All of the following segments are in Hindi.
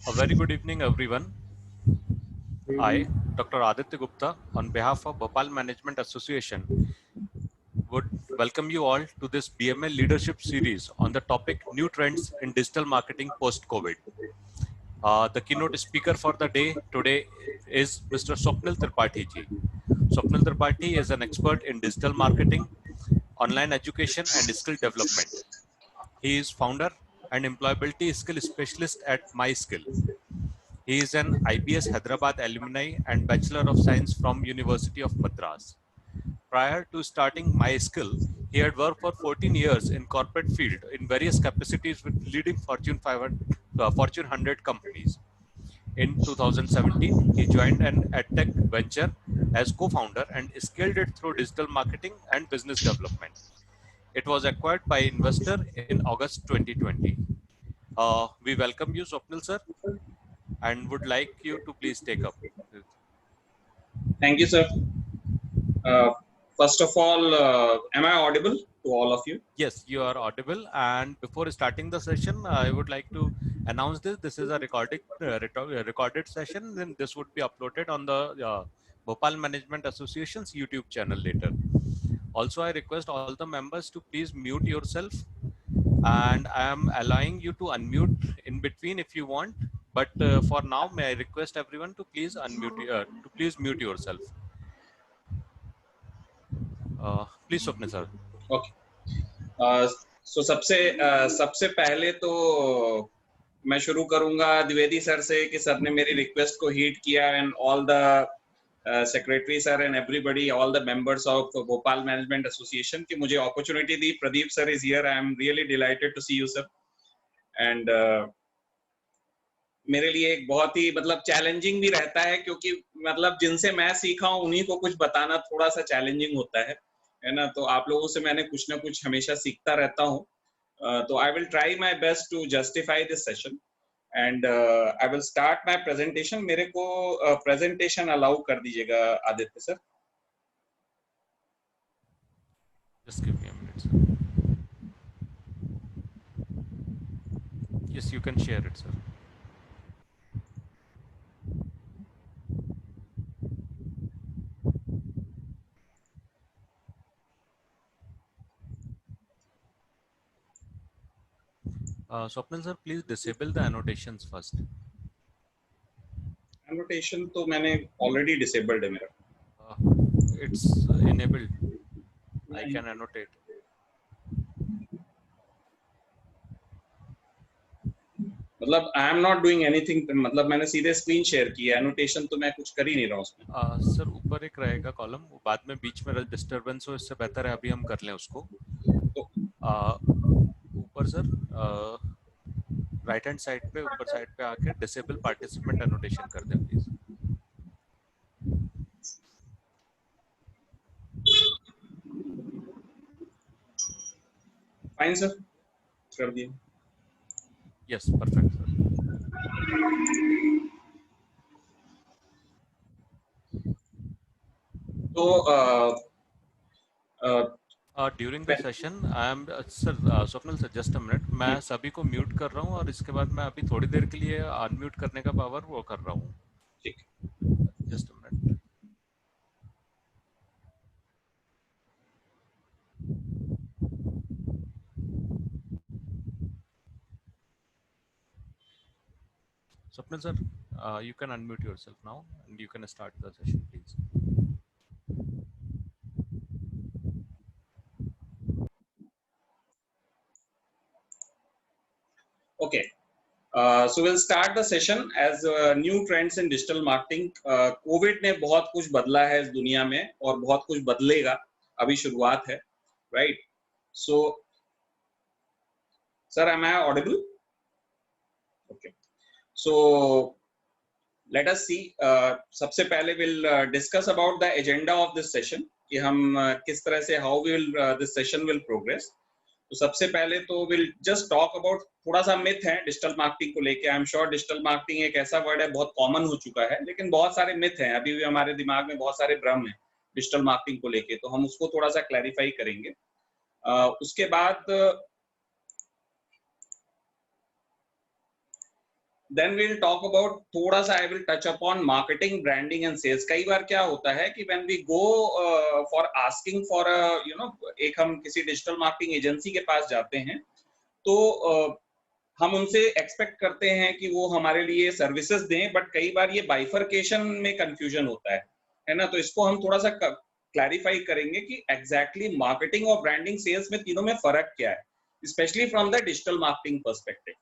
A very good evening, everyone. I, Dr. Aditya Gupta, on behalf of Bhopal Management Association, would welcome you all to this BML Leadership Series on the topic New Trends in Digital Marketing Post-COVID. The keynote speaker for the day today is Mr. Swapnil Tripathi ji. Swapnil Tripathi is an expert in digital marketing, online education, and skill development. He is founder and employability skill specialist at MySkill. He is an IBS Hyderabad alumni and Bachelor of Science from University of Madras. Prior to starting MySkill, he had worked for 14 years in corporate field in various capacities with leading Fortune 500, Fortune 100 companies. In 2017, he joined an edtech venture as co-founder and scaled it through digital marketing and business development. It was acquired by investor in August 2020. We welcome you, Swapnil sir, and would like you to please take up. Thank you, sir. First of all, am I audible to all of you? Yes, you are audible. And before starting the session, I would like to announce this. This is a recorded session, and this would be uploaded on the Bhopal Management Association's YouTube channel later. Also, I request all the members to please mute yourself, and I am allowing you to unmute in between if you want. But for now, may I request everyone to please mute yourself. Please, Swapnil sir. Okay. So सबसे पहले तो मैं शुरू करूंगा द्विवेदी सर से कि सर ने मेरी रिक्वेस्ट को हीट किया and all the secretary sir and everybody all the members of Bhopal management association कि मुझे अपॉर्चुनिटी दी. Pradeep sir is here. I am really delighted to see you sir. And मेरे लिए एक बहुत ही मतलब चैलेंजिंग भी रहता है क्योंकि मतलब जिनसे मैं सीखा हूं उन्हीं को कुछ बताना थोड़ा सा चैलेंजिंग होता है ना. तो आप लोगों से मैंने कुछ ना कुछ हमेशा सीखता रहता हूं. तो I will try my best to justify this session and I will start my presentation. मेरे को प्रेजेंटेशन अलाउ कर दीजिएगा Aditya sir. Just give me a minute, sir. Yes, you can share it, sir. Swapnil sir, please disable the annotations first. Annotation तो मैंने ऑलरेडी डिसेबल्ड है मेरा. It's enabled. I can annotate. मतलब I am not doing anything. मतलब मैंने सीधे स्क्रीन शेयर की है. एनोटेशन तो मैं कुछ कर ही नहीं रहा हूं उसमें. सर ऊपर एक रहेगा कॉलम, बाद में बीच में डिस्टरबेंस हो, इससे बेहतर है अभी हम कर लें उसको. तो ऊपर सर राइट हैंड साइड पे ऊपर साइड पे आके डिसेबल पार्टिसिपेंट एनोटेशन कर दें प्लीज. फाइन सर, कर दिए. Yes, perfect sir. तो during the session I am sir Swapnil sir just a minute, मैं सभी को म्यूट कर रहा हूँ और इसके बाद मैं अभी थोड़ी देर के लिए अनम्यूट करने का पावर वो कर रहा हूँ. ठीक. Just a minute. Swapnil sir, you can unmute yourself now and you can start the session, please. Okay. So we'll start the session as new trends in digital marketing. Covid ने बहुत कुछ बदला है इस दुनिया में और बहुत कुछ बदलेगा. अभी शुरुआत है, right? So, sir, am I audible? Okay. So let us see. सबसे पहले we'll discuss about the agenda of this session कि हम किस तरह से how will this session will progress. तो सबसे पहले तो विल जस्ट टॉक अबाउट थोड़ा सा मिथ है डिजिटल मार्केटिंग को लेके. I am sure digital marketing एक ऐसा वर्ड है बहुत कॉमन हो चुका है, लेकिन बहुत सारे मिथ हैं अभी भी हमारे दिमाग में, बहुत सारे भ्रम हैं डिजिटल मार्केटिंग को लेके. तो हम उसको थोड़ा सा क्लैरिफाई करेंगे. उसके बाद then we'll talk about थोड़ा सा I will touch upon marketing, branding and sales. कई बार क्या होता है कि when we go for asking for a एक हम किसी digital marketing agency के पास जाते हैं तो हम उनसे एक्सपेक्ट करते हैं कि वो हमारे लिए सर्विसेज दें, बट कई बार ये बाइफरकेशन में कंफ्यूजन होता है ना। तो इसको हम थोड़ा सा क्लैरिफाई करेंगे कि एग्जैक्टली मार्केटिंग और ब्रांडिंग सेल्स में तीनों में फर्क क्या है, specially from the digital marketing perspective.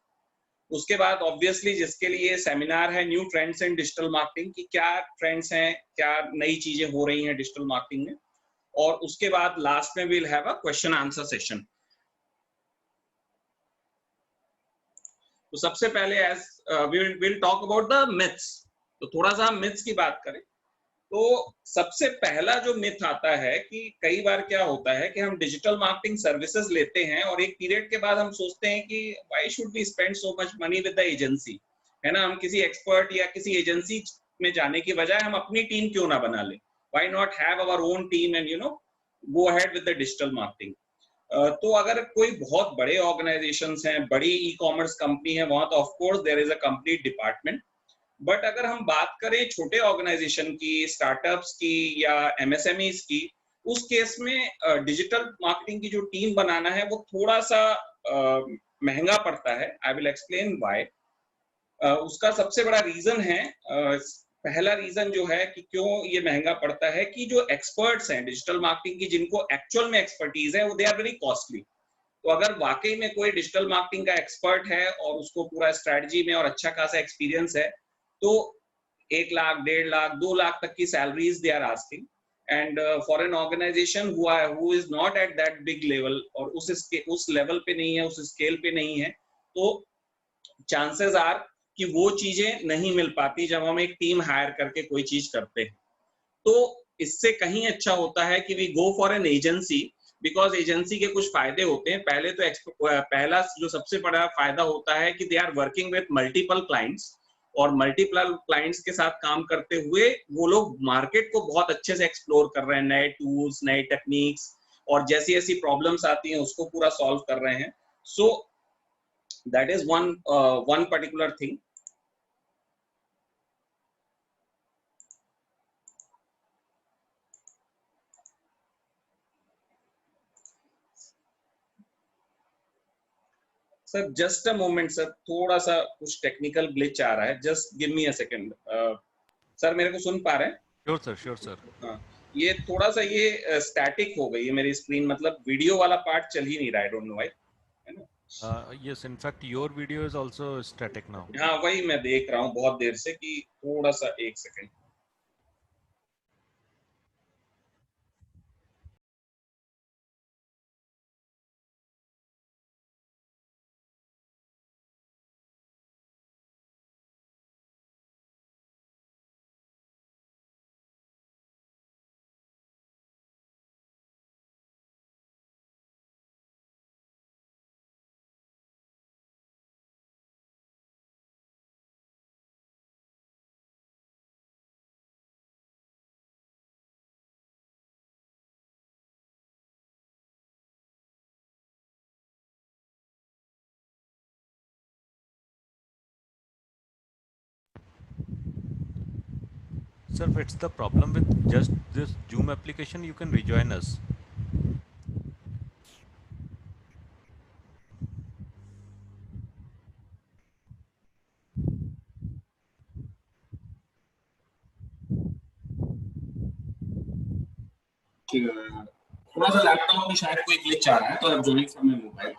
उसके बाद ऑब्वियसली जिसके लिए सेमिनार है new trends in digital marketing, की क्या ट्रेंड्स हैं, क्या नई चीजें हो रही हैं डिजिटल मार्केटिंग में, और उसके बाद लास्ट में will have a question answer session. तो सबसे पहले as will talk about the myths, तो थोड़ा सा हम मिथ्स की बात करें तो सबसे पहला जो मिथ आता है कि कई बार क्या होता है कि हम डिजिटल मार्केटिंग सर्विसेज लेते हैं और एक पीरियड के बाद हम सोचते हैं कि why should we spend so much money with the agency, है ना। हम किसी एक्सपर्ट या किसी एजेंसी में जाने की बजाय हम अपनी टीम क्यों ना बना लें, why not have our own team and go ahead with the digital marketing. तो अगर कोई बहुत बड़े ऑर्गेनाइजेशंस हैं, बड़ी ई कॉमर्स कंपनी है, वहां तो of course there is a complete department. But अगर हम बात करें छोटे ऑर्गेनाइजेशन की, स्टार्टअप्स की या एमएसएमईज की, उस केस में डिजिटल मार्केटिंग की जो टीम बनाना है वो थोड़ा सा महंगा पड़ता है। I will explain why. उसका सबसे बड़ा रीजन है, पहला रीजन जो है कि क्यों ये महंगा पड़ता है, कि जो एक्सपर्ट्स हैं डिजिटल मार्केटिंग की, जिनको एक्चुअल में एक्सपर्टीज है, वो दे आर वेरी कॉस्टली। तो अगर वाकई में कोई डिजिटल मार्केटिंग का एक्सपर्ट है और उसको पूरा स्ट्रेटजी में और अच्छा खासा एक्सपीरियंस है, तो 1 लाख, 1.5 लाख, 2 लाख तक की salaries they are asking. And for an organization who is not at that big level, और उस लेवल पे नहीं है, उस स्केल पे नहीं है, तो चांसेस आर कि वो चीजें नहीं मिल पाती जब हम एक टीम हायर करके कोई चीज करते हैं। तो इससे कहीं अच्छा होता है कि we go for an agency, because agency के कुछ फायदे होते हैं। पहले तो पहला जो सबसे बड़ा फायदा होता है कि they are working with multiple clients, और मल्टीपल क्लाइंट्स के साथ काम करते हुए वो लोग मार्केट को बहुत अच्छे से एक्सप्लोर कर रहे हैं, नए टूल्स, नए टेक्निक्स, और जैसी ऐसी प्रॉब्लम्स आती हैं उसको पूरा सॉल्व कर रहे हैं। So that is one particular thing. Sir just a moment sir, थोड़ा सा कुछ टेक्निकल ग्लिच आ रहा है, just give me a second. Sir मेरे को सुन पा रहे हैं? Sure sir. हाँ, ये थोड़ा सा ये स्टैटिक हो गई है मेरी स्क्रीन, मतलब वीडियो वाला पार्ट चल ही नहीं रहा, आई डोंट नो व्हाई, है ना। Yes, in fact, your video is also static now. हाँ वही मैं देख रहा हूँ बहुत देर से कि थोड़ा सा, एक second. Sir, what's the problem with just this Zoom application? You can rejoin us. थोड़ा सा लैपटॉप में शायद कोई ग्लिच आ रहा है, तो आप join from my mobile.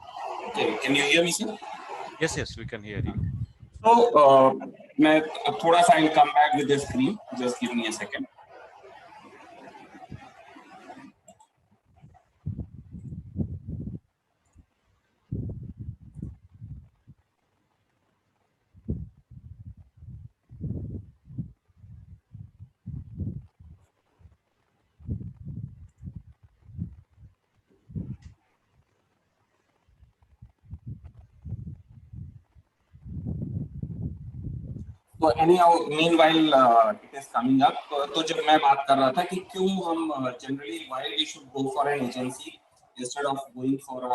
Okay, can you hear me sir? Yes, we can hear you. तो मैं थोड़ा सा, I will come back with the screen, just give me a second. तो anyhow meanwhile it is coming up. तो जब मैं बात कर रहा था कि क्यों हम generally why we should go for an agency instead of going for a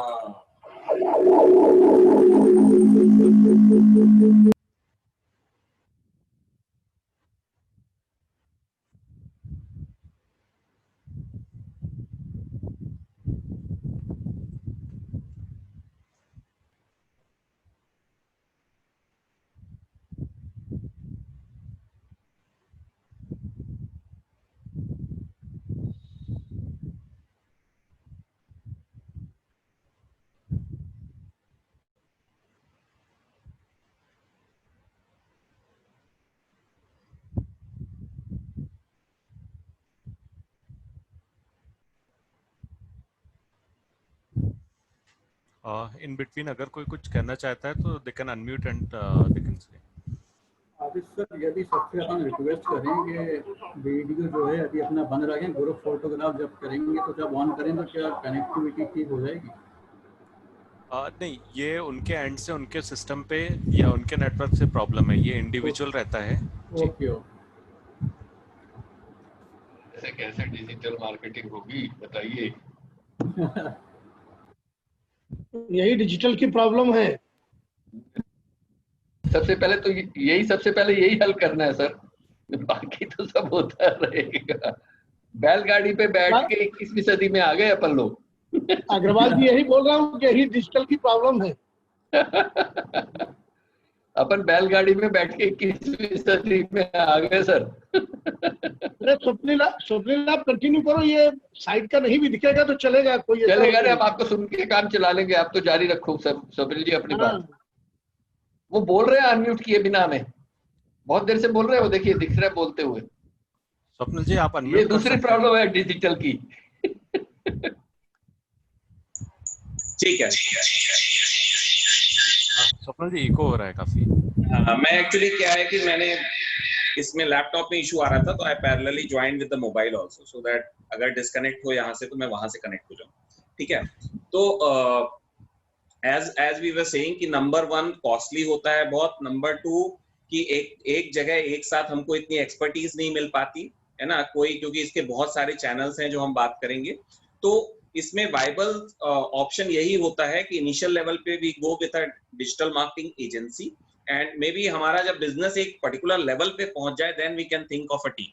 in between अगर कोई कुछ कहना चाहता है तो they can unmute and they can say. Aditya sir, यदि सबसे अपन रिक्वेस्ट करेंगे वीडियो जो है अभी अपना बंद रखें, ग्रुप फोटोग्राफ जब करेंगे तो जब ऑन करें तो क्या कनेक्टिविटी ठीक हो जाएगी? नहीं, ये उनके एंड से उनके सिस्टम पे या उनके नेटवर्क से प्रॉब्लम है, ये इंडिविजुअल रहता है। Okay okay. ऐसे कैसे डिजिटल मार्केटिंग होगी बताइए? यही डिजिटल की प्रॉब्लम है। सबसे पहले तो यही हल करना है सर, बाकी तो सब होता रहेगा। बैलगाड़ी पे बैठ के 21वीं सदी में आ गए अपन लोग। अग्रवाल जी, यही बोल रहा हूँ कि यही डिजिटल की प्रॉब्लम है। अपन बैलगाड़ी में बैठ के 21वीं सदी में आ गए सर। अरे स्वप्निल आप कंटिन्यू करो, ये साइड का नहीं भी दिखेगा तो चलेगा, कोई चलेगा ना, अब आपको सुन के काम चला लेंगे। आप तो जारी रखो सर, स्वप्निल जी अपनी बात। वो बोल रहे हैं अनम्यूट किए बिना हमें, बहुत देर से बोल रहे हैं, वो देखिए दिख रहा है बोलते हुए। स्वप्निल जी आप अनम्यूट, ये दूसरी प्रॉब्लम है डिजिटल की। ठीक है। स्वप्निल जी इको हो रहा है काफी। मैं एक्चुअली क्या है कि मैंने इसमें लैपटॉप में इशू आ रहा था, तो I parallelly join with the mobile also, so that अगर डिस्कनेक्ट हो यहाँ से तो मैं वहां से कनेक्ट हो जाऊँ। ठीक है, तो एज वी वर सेइंग कि नंबर 1 कॉस्टली होता है बहुत, नंबर 2 कि एक जगह एक साथ हमको इतनी एक्सपर्टीज नहीं मिल पाती है ना कोई, क्योंकि इसके बहुत सारे चैनल्स हैं जो हम बात करेंगे। तो इसमें वाइबल ऑप्शन यही होता है कि इनिशियल लेवल पे we go with a digital marketing agency, and maybe हमारा जब बिजनेस एक पर्टिकुलर लेवल पे पहुंच जाए then we can think of a team.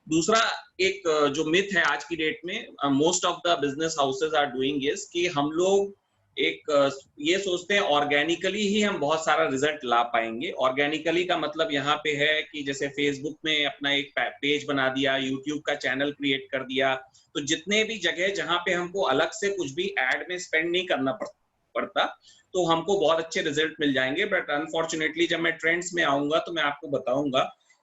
दूसरा एक जो मिथ है आज की डेट में, most of the business houses are doing is कि हम लोग एक ये सोचते हैं ऑर्गेनिकली ही हम बहुत सारा रिजल्ट ला पाएंगे। ऑर्गेनिकली का मतलब यहाँ पे है कि जैसे फेसबुक में अपना एक पेज बना दिया, यूट्यूब का चैनल क्रिएट कर दिया, तो जितने भी जगह जहाँ पे हमको अलग से कुछ भी एड में स्पेंड नहीं करना पड़ता तो हमको बहुत अच्छे रिजल्ट मिल जाएंगे। बट अनफॉर्चुनेटली जब मैं ट्रेंड्स में आऊंगा तो मैं आपको बताऊंगा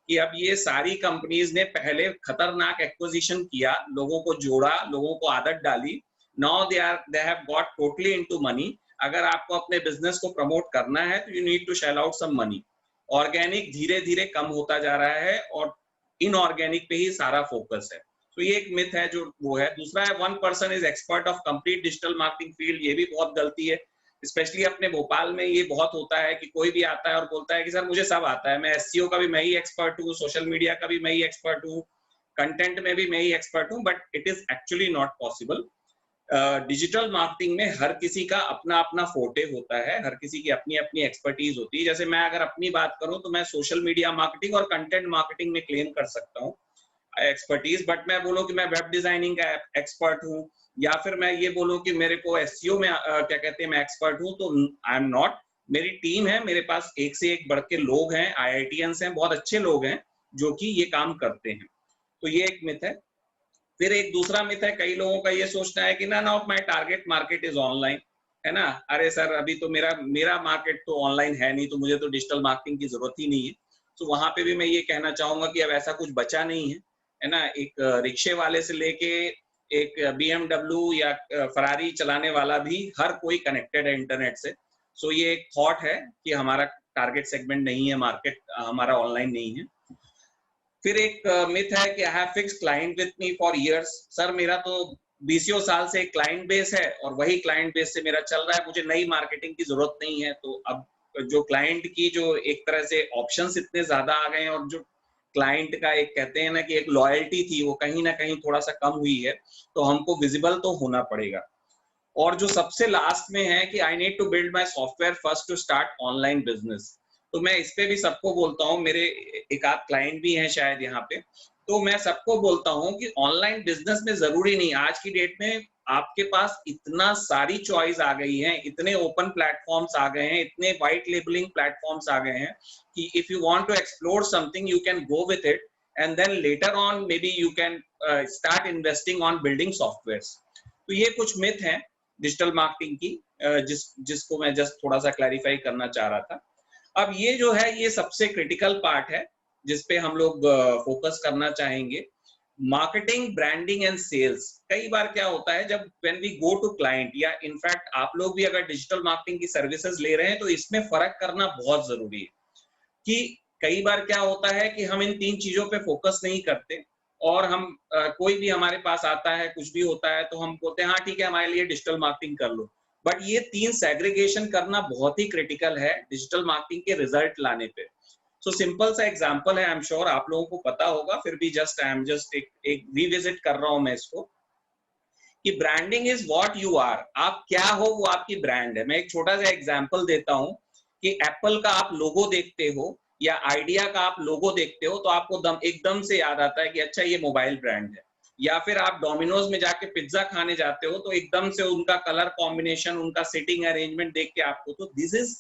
कि अब ये सारी कंपनीज ने पहले खतरनाक एक्विजिशन किया, लोगों को जोड़ा, लोगों को आदत डाली, now they have got totally into money। अगर आपको अपने बिजनेस को प्रमोट करना है तो you need to shell out some money. Organic धीरे धीरे कम होता जा रहा है और इनऑर्गेनिक पे ही सारा फोकस है। तो ये एक मिथ है जो वो है। दूसरा है 1 person is expert of complete digital marketing field, ये भी बहुत गलती है। स्पेशली अपने भोपाल में ये बहुत होता है कि कोई भी आता है और बोलता है कि सर मुझे सब आता है, मैं एसईओ का भी मैं ही एक्सपर्ट हूँ, सोशल मीडिया का भी मैं ही एक्सपर्ट हूँ, कंटेंट में भी मैं ही एक्सपर्ट हूँ, but it is actually not possible. Digital marketing में हर किसी का अपना अपना फोटे होता है, हर किसी की अपनी अपनी एक्सपर्टीज होती है। जैसे मैं अगर अपनी बात करूं तो मैं सोशल मीडिया मार्केटिंग और कंटेंट मार्केटिंग में क्लेम कर सकता हूं एक्सपर्टीज, बट मैं बोलूं कि मैं वेब डिजाइनिंग का एक्सपर्ट हूं या फिर मैं ये बोलूं कि मेरे को एसईओ में क्या कहते हैं मैं एक्सपर्ट हूं, तो आई एम नॉट। मेरी टीम है, मेरे पास एक से एक बढ़ के लोग हैं, IITians हैं, बहुत अच्छे लोग हैं जो कि ये काम करते हैं। तो ये एक मिथ है। फिर एक दूसरा मिथ है, कई लोगों का ये सोचना है कि ना my target market is online, है ना, अरे सर अभी तो मेरा मार्केट तो ऑनलाइन है नहीं, तो मुझे तो डिजिटल मार्केटिंग की जरूरत ही नहीं है। तो वहां पे भी मैं ये कहना चाहूंगा कि अब ऐसा कुछ बचा नहीं है ना। एक रिक्शे वाले से लेके एक BMW या फरारी चलाने वाला भी हर कोई कनेक्टेड है इंटरनेट से। सो ये एक थॉट है कि हमारा टारगेट सेगमेंट नहीं है, मार्केट हमारा ऑनलाइन नहीं है। फिर एक मिथ है कि I have fixed client with me for years. Sir मेरा तो 20 साल से क्लाइंट बेस है और वही क्लाइंट बेस से मेरा चल रहा है, मुझे नई मार्केटिंग की जरूरत नहीं है। तो अब जो क्लाइंट की जो एक तरह से ऑप्शंस इतने ज्यादा आ गए हैं और जो क्लाइंट का एक कहते हैं ना कि एक लॉयल्टी थी वो कहीं ना कहीं थोड़ा सा कम हुई है, तो हमको विजिबल तो होना पड़ेगा। और जो सबसे लास्ट में है कि I need to build my software first to start online business. तो मैं इस पे भी सबको बोलता हूँ, मेरे एक आध क्लाइंट भी हैं शायद यहाँ पे, तो मैं सबको बोलता हूँ कि ऑनलाइन बिजनेस में जरूरी नहीं, आज की डेट में आपके पास इतना सारी चॉइस आ गई है, इतने ओपन प्लेटफॉर्म्स आ गए हैं, इतने वाइट लेबलिंग प्लेटफॉर्म्स आ गए हैं कि if you want to explore something you can go with it and then later on maybe you can start investing on building softwares. तो ये कुछ मिथ हैं डिजिटल मार्केटिंग की, जिसको मैं जस्ट थोड़ा सा क्लैरिफाई करना चाह रहा था। अब ये जो है ये सबसे क्रिटिकल पार्ट है जिसपे हम लोग फोकस करना चाहेंगे। Marketing, branding and sales. कई बार क्या होता है जब when we go to client, या इनफैक्ट आप लोग भी अगर डिजिटल मार्केटिंग की सर्विसेज ले रहे हैं तो इसमें फर्क करना बहुत जरूरी है कि कई बार क्या होता है कि हम इन 3 चीजों पे फोकस नहीं करते और हम कोई भी हमारे पास आता है, कुछ भी होता है तो हम बोलते हैं हाँ ठीक है हमारे लिए डिजिटल मार्केटिंग कर लो। बट ये 3 सेग्रीगेशन करना बहुत ही क्रिटिकल है डिजिटल मार्केटिंग के रिजल्ट लाने पे। सो सिंपल सा एग्जांपल है, आई एम श्योर आप लोगों को पता होगा, फिर भी आई एम जस्ट एक रिविजिट कर रहा हूं मैं इसको, कि branding is what you are. आप क्या हो वो आपकी ब्रांड है। मैं एक छोटा सा एग्जांपल देता हूं कि एप्पल का आप लोगो देखते हो या आइडिया का आप लोगो देखते हो तो आपको एकदम से याद आता है कि अच्छा ये मोबाइल ब्रांड है। या फिर आप डोमिनोज में जाके पिज्जा खाने जाते हो तो एकदम से उनका कलर कॉम्बिनेशन, उनका सिटिंग अरेंजमेंट देख के आपको, तो this is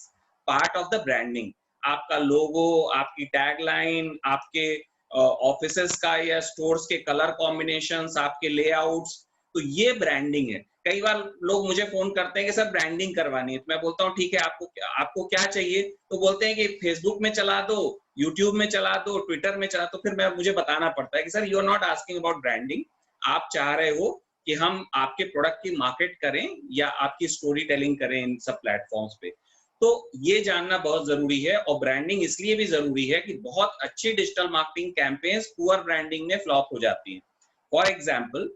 part of the branding. आपका लोगो, आपकी टैगलाइन, आपके ऑफिसेस का या स्टोर्स के कलर कॉम्बिनेशंस, आपके लेआउट्स, तो ये ब्रांडिंग है। कई बार लोग मुझे फोन करते हैं कि सर ब्रांडिंग करवानी है, तो मैं बोलता हूँ ठीक है आपको क्या चाहिए, तो बोलते हैं कि फेसबुक में चला दो, यूट्यूब में चला दो, ट्विटर में चला। तो फिर मुझे बताना पड़ता है कि sir you are not asking about branding, आप चाह रहे हो कि हम आपके प्रोडक्ट की मार्केट करें या आपकी स्टोरी टेलिंग करें इन सब प्लेटफॉर्म्स पे। तो ये जानना बहुत जरूरी है। और ब्रांडिंग इसलिए भी जरूरी है कि बहुत अच्छी digital marketing campaigns poor branding में फ्लॉप हो जाती हैं। फॉर एग्जाम्पल,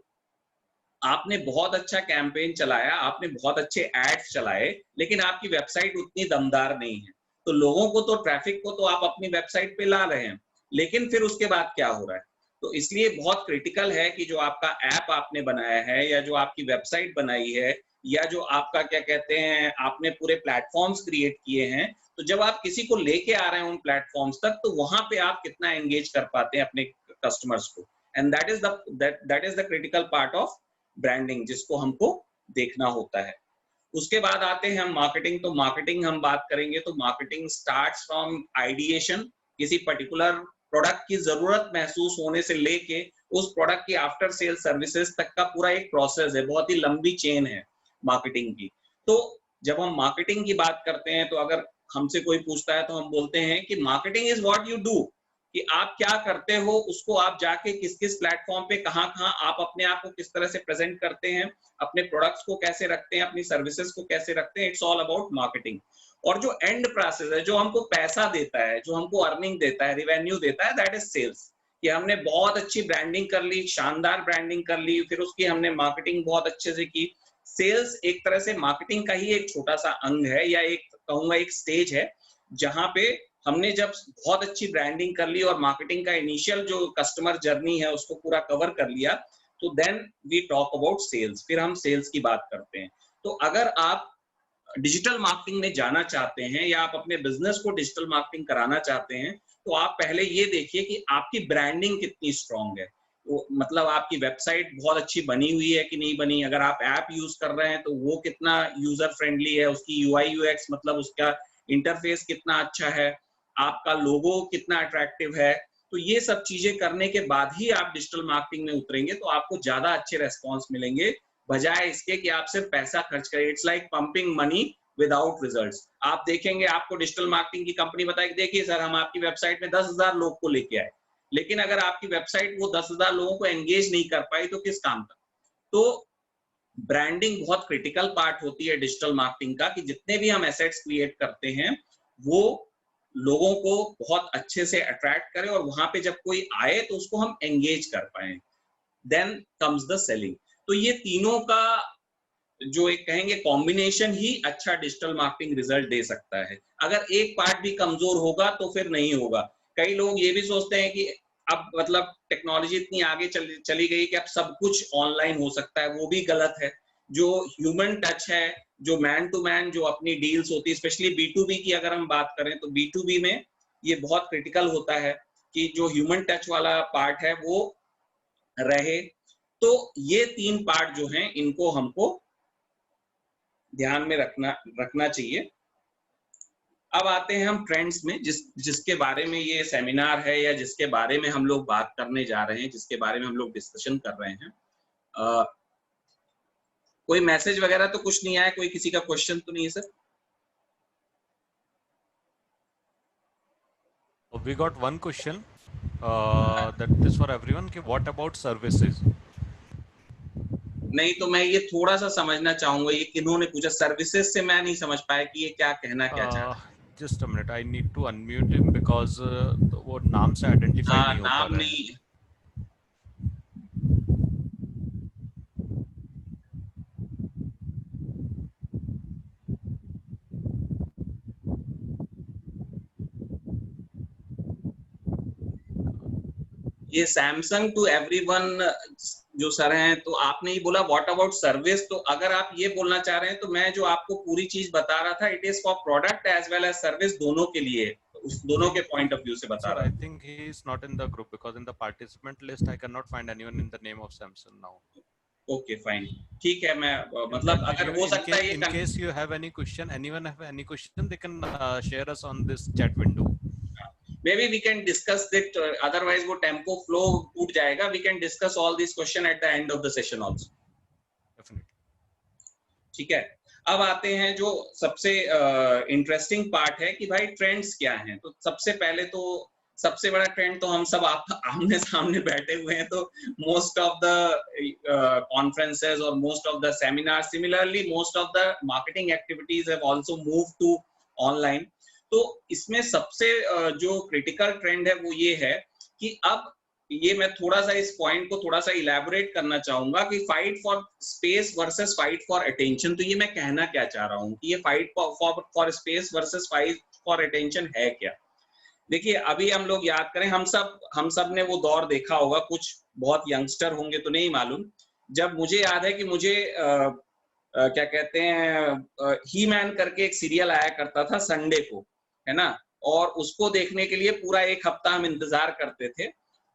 आपने बहुत अच्छा कैंपेन चलाया, आपने बहुत अच्छे एड्स चलाए, लेकिन आपकी वेबसाइट उतनी दमदार नहीं है, तो लोगों को तो, ट्रैफिक को तो आप अपनी वेबसाइट पे ला रहे हैं, लेकिन फिर उसके बाद क्या हो रहा है। तो इसलिए बहुत क्रिटिकल है कि जो आपका ऐप आपने बनाया है या जो आपकी वेबसाइट बनाई है या जो आपका क्या कहते हैं आपने पूरे प्लेटफॉर्म्स क्रिएट किए हैं, तो जब आप किसी को लेके आ रहे हैं उन प्लेटफॉर्म्स तक, तो वहां पे आप कितना एंगेज कर पाते हैं अपने कस्टमर्स को। And that is the critical part of branding जिसको हमको देखना होता है। उसके बाद आते हैं हम मार्केटिंग। तो मार्केटिंग हम बात करेंगे तो मार्केटिंग स्टार्ट्स फ्रॉम आइडिएशन, किसी पर्टिकुलर प्रोडक्ट की जरूरत महसूस होने से लेके उस प्रोडक्ट की आफ्टर सेल सर्विसेज तक का पूरा एक प्रोसेस है, बहुत ही लंबी चेन है मार्केटिंग की। तो जब हम मार्केटिंग की बात करते हैं तो अगर हमसे कोई पूछता है तो हम बोलते हैं कि marketing is what you do, कि आप क्या करते हो, उसको आप जाके किस किस प्लेटफॉर्म पे कहाँ आप अपने आप को किस तरह से प्रेजेंट करते हैं, अपने प्रोडक्ट्स को कैसे रखते हैं, अपनी सर्विसेज को कैसे रखते हैं। It's all about marketing. और जो एंड प्रोसेस है, जो हमको पैसा देता है, जो हमको अर्निंग देता है, रिवेन्यू देता है, दैट इज सेल्स। कि हमने बहुत अच्छी ब्रांडिंग कर ली, शानदार ब्रांडिंग कर ली, फिर उसकी हमने मार्केटिंग बहुत अच्छे से की। सेल्स एक तरह से मार्केटिंग का ही एक छोटा सा अंग है, या एक कहूंगा एक स्टेज है, जहां पे हमने जब बहुत अच्छी ब्रांडिंग कर ली और मार्केटिंग का इनिशियल जो कस्टमर जर्नी है उसको पूरा कवर कर लिया, तो then we talk about sales. फिर हम सेल्स की बात करते हैं। तो अगर आप डिजिटल मार्केटिंग में जाना चाहते हैं या आप अपने बिजनेस को डिजिटल मार्केटिंग कराना चाहते हैं, तो आप पहले ये देखिए कि आपकी ब्रांडिंग कितनी स्ट्रांग है। मतलब आपकी वेबसाइट बहुत अच्छी बनी हुई है कि नहीं बनी, अगर आप ऐप यूज कर रहे हैं तो वो कितना यूजर फ्रेंडली है, उसकी यूआई यूएक्स मतलब उसका इंटरफेस कितना अच्छा है, आपका लोगो कितना अट्रैक्टिव है। तो ये सब चीजें करने के बाद ही आप डिजिटल मार्केटिंग में उतरेंगे तो आपको ज्यादा अच्छे रेस्पॉन्स मिलेंगे, बजाय इसके कि आप सिर्फ पैसा खर्च करें। It's like pumping money without results. आप देखेंगे आपको डिजिटल मार्केटिंग की कंपनी बताए कि देखिए सर हम आपकी वेबसाइट में 10,000 लोग को लेके आए, लेकिन अगर आपकी वेबसाइट वो 10,000 लोगों को एंगेज नहीं कर पाई तो किस काम का। तो ब्रांडिंग बहुत क्रिटिकल पार्ट होती है डिजिटल मार्केटिंग का, कि जितने भी हम एसेट्स क्रिएट करते हैं वो लोगों को बहुत अच्छे से अट्रैक्ट करें और वहां पे जब कोई आए तो उसको हम एंगेज कर पाए। Then comes the selling. तो ये तीनों का जो एक कहेंगे कॉम्बिनेशन ही अच्छा डिजिटल मार्केटिंग रिजल्ट दे सकता है। अगर एक पार्ट भी कमजोर होगा तो फिर नहीं होगा। कई लोग ये भी सोचते हैं कि अब मतलब टेक्नोलॉजी इतनी आगे चली गई कि अब सब कुछ ऑनलाइन हो सकता है, वो भी गलत है। जो ह्यूमन टच है, जो मैन टू मैन जो अपनी डील्स होती है, स्पेशली B2B की अगर हम बात करें तो B2B में ये बहुत क्रिटिकल होता है कि जो ह्यूमन टच वाला पार्ट है वो रहे। तो ये 3 पार्ट जो हैं इनको हमको ध्यान में रखना चाहिए। अब आते हैं हम ट्रेंड्स में, जिसके बारे में ये सेमिनार है या जिसके बारे में हम लोग बात करने जा रहे हैं, जिसके बारे में हम लोग डिस्कशन कर रहे हैं। कोई मैसेज वगैरह तो कुछ नहीं आया, कोई किसी का क्वेश्चन तो नहीं है sir? We got one question that is for everyone. कि what about services? नहीं, तो मैं ये थोड़ा सा समझना चाहूंगा, ये किन्होंने पूछा? सर्विसेज से मैं नहीं समझ पाया कि ये क्या कहना क्या चाह रहा है। Just a minute, I need to unmute him because वो नाम से identify हाँ, नहीं हो पा नाम रहा है. नहीं। ये सैमसंग टू एवरीवन जो सर हैं, तो आपने ही बोला व्हाट अबाउट सर्विस, तो अगर आप ये बोलना चाह रहे हैं तो मैं जो आपको पूरी चीज बता रहा था, it is for product as well as service, दोनों के लिए, उस दोनों के पॉइंट ऑफ व्यू से बता Sir, रहा I हूँ। think he is not in the group because in the participant list I cannot find anyone in the name of Samson now. Okay fine, ठीक है। मैं मतलब अगर हो सकता है ये in case you have any question, anyone have any question, they can share us on this chat window. maybe we can discuss that, otherwise वो टेम्पो फ्लो टूट जाएगा। we can discuss all these question at the end of the session also. Definitely. ठीक है, अब आते हैं जो सबसे इंटरेस्टिंग पार्ट है कि भाई ट्रेंड्स क्या हैं। तो सबसे पहले तो सबसे बड़ा ट्रेंड तो हम सब आमने सामने बैठे हुए हैं, तो मोस्ट ऑफ द कॉन्फ्रेंसेस और most of the seminar, similarly most of the marketing activities have also move to online. तो इसमें सबसे जो क्रिटिकल ट्रेंड है वो ये है कि अब ये मैं थोड़ा सा इस पॉइंट को थोड़ा सा इलैबोरेट करना चाहूंगा कि fight for space versus fight for attention. तो ये मैं कहना क्या चाह रहा हूँ कि ये fight for space versus fight for attention है क्या। देखिए, अभी हम लोग याद करें, हम सब ने वो दौर देखा होगा, कुछ बहुत यंगस्टर होंगे तो नहीं मालूम, जब मुझे याद है कि मुझे क्या कहते हैं, ही मैन करके एक सीरियल आया करता था संडे को, है ना, और उसको देखने के लिए पूरा एक हफ्ता हम इंतजार करते थे।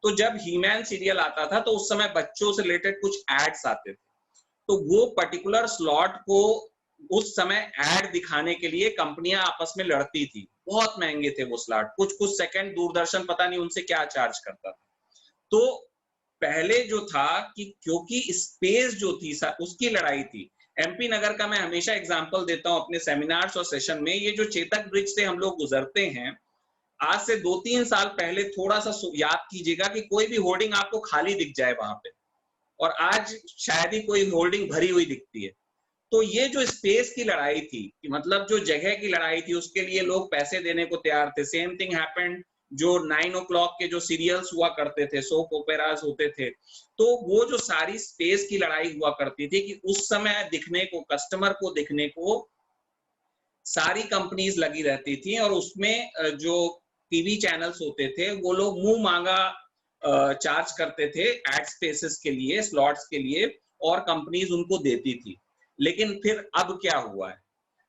तो जब ही मैन सीरियल आता था तो उस समय बच्चों से रिलेटेड कुछ एड्स आते थे, तो वो पर्टिकुलर स्लॉट को उस समय एड दिखाने के लिए कंपनियां आपस में लड़ती थी। बहुत महंगे थे वो स्लॉट, कुछ सेकंड दूरदर्शन पता नहीं उनसे क्या चार्ज करता था। तो पहले जो था कि क्योंकि स्पेस जो थी उसकी लड़ाई थी। एमपी नगर का मैं हमेशा एग्जांपल देता हूं अपने सेमिनार्स और सेशन में। ये जो चेतक ब्रिज से हम लोग गुजरते हैं, आज से 2-3 साल पहले थोड़ा सा याद कीजिएगा कि कोई भी होर्डिंग आपको खाली दिख जाए वहां पे, और आज शायद ही कोई होर्डिंग भरी हुई दिखती है। तो ये जो स्पेस की लड़ाई थी, कि मतलब जो जगह की लड़ाई थी, उसके लिए लोग पैसे देने को तैयार थे। सेम थिंग हैपेंड जो 9 o'clock के जो सीरियल्स हुआ करते थे, सोप ओपेराज होते थे, तो वो जो सारी स्पेस की लड़ाई हुआ करती थी कि उस समय दिखने को, कस्टमर को दिखने को सारी कंपनीज लगी रहती थी, और उसमें जो टीवी चैनल्स होते थे वो लोग मुंह मांगा चार्ज करते थे एड स्पेसेस के लिए, स्लॉट्स के लिए, और कंपनीज उनको देती थी। लेकिन फिर अब क्या हुआ है?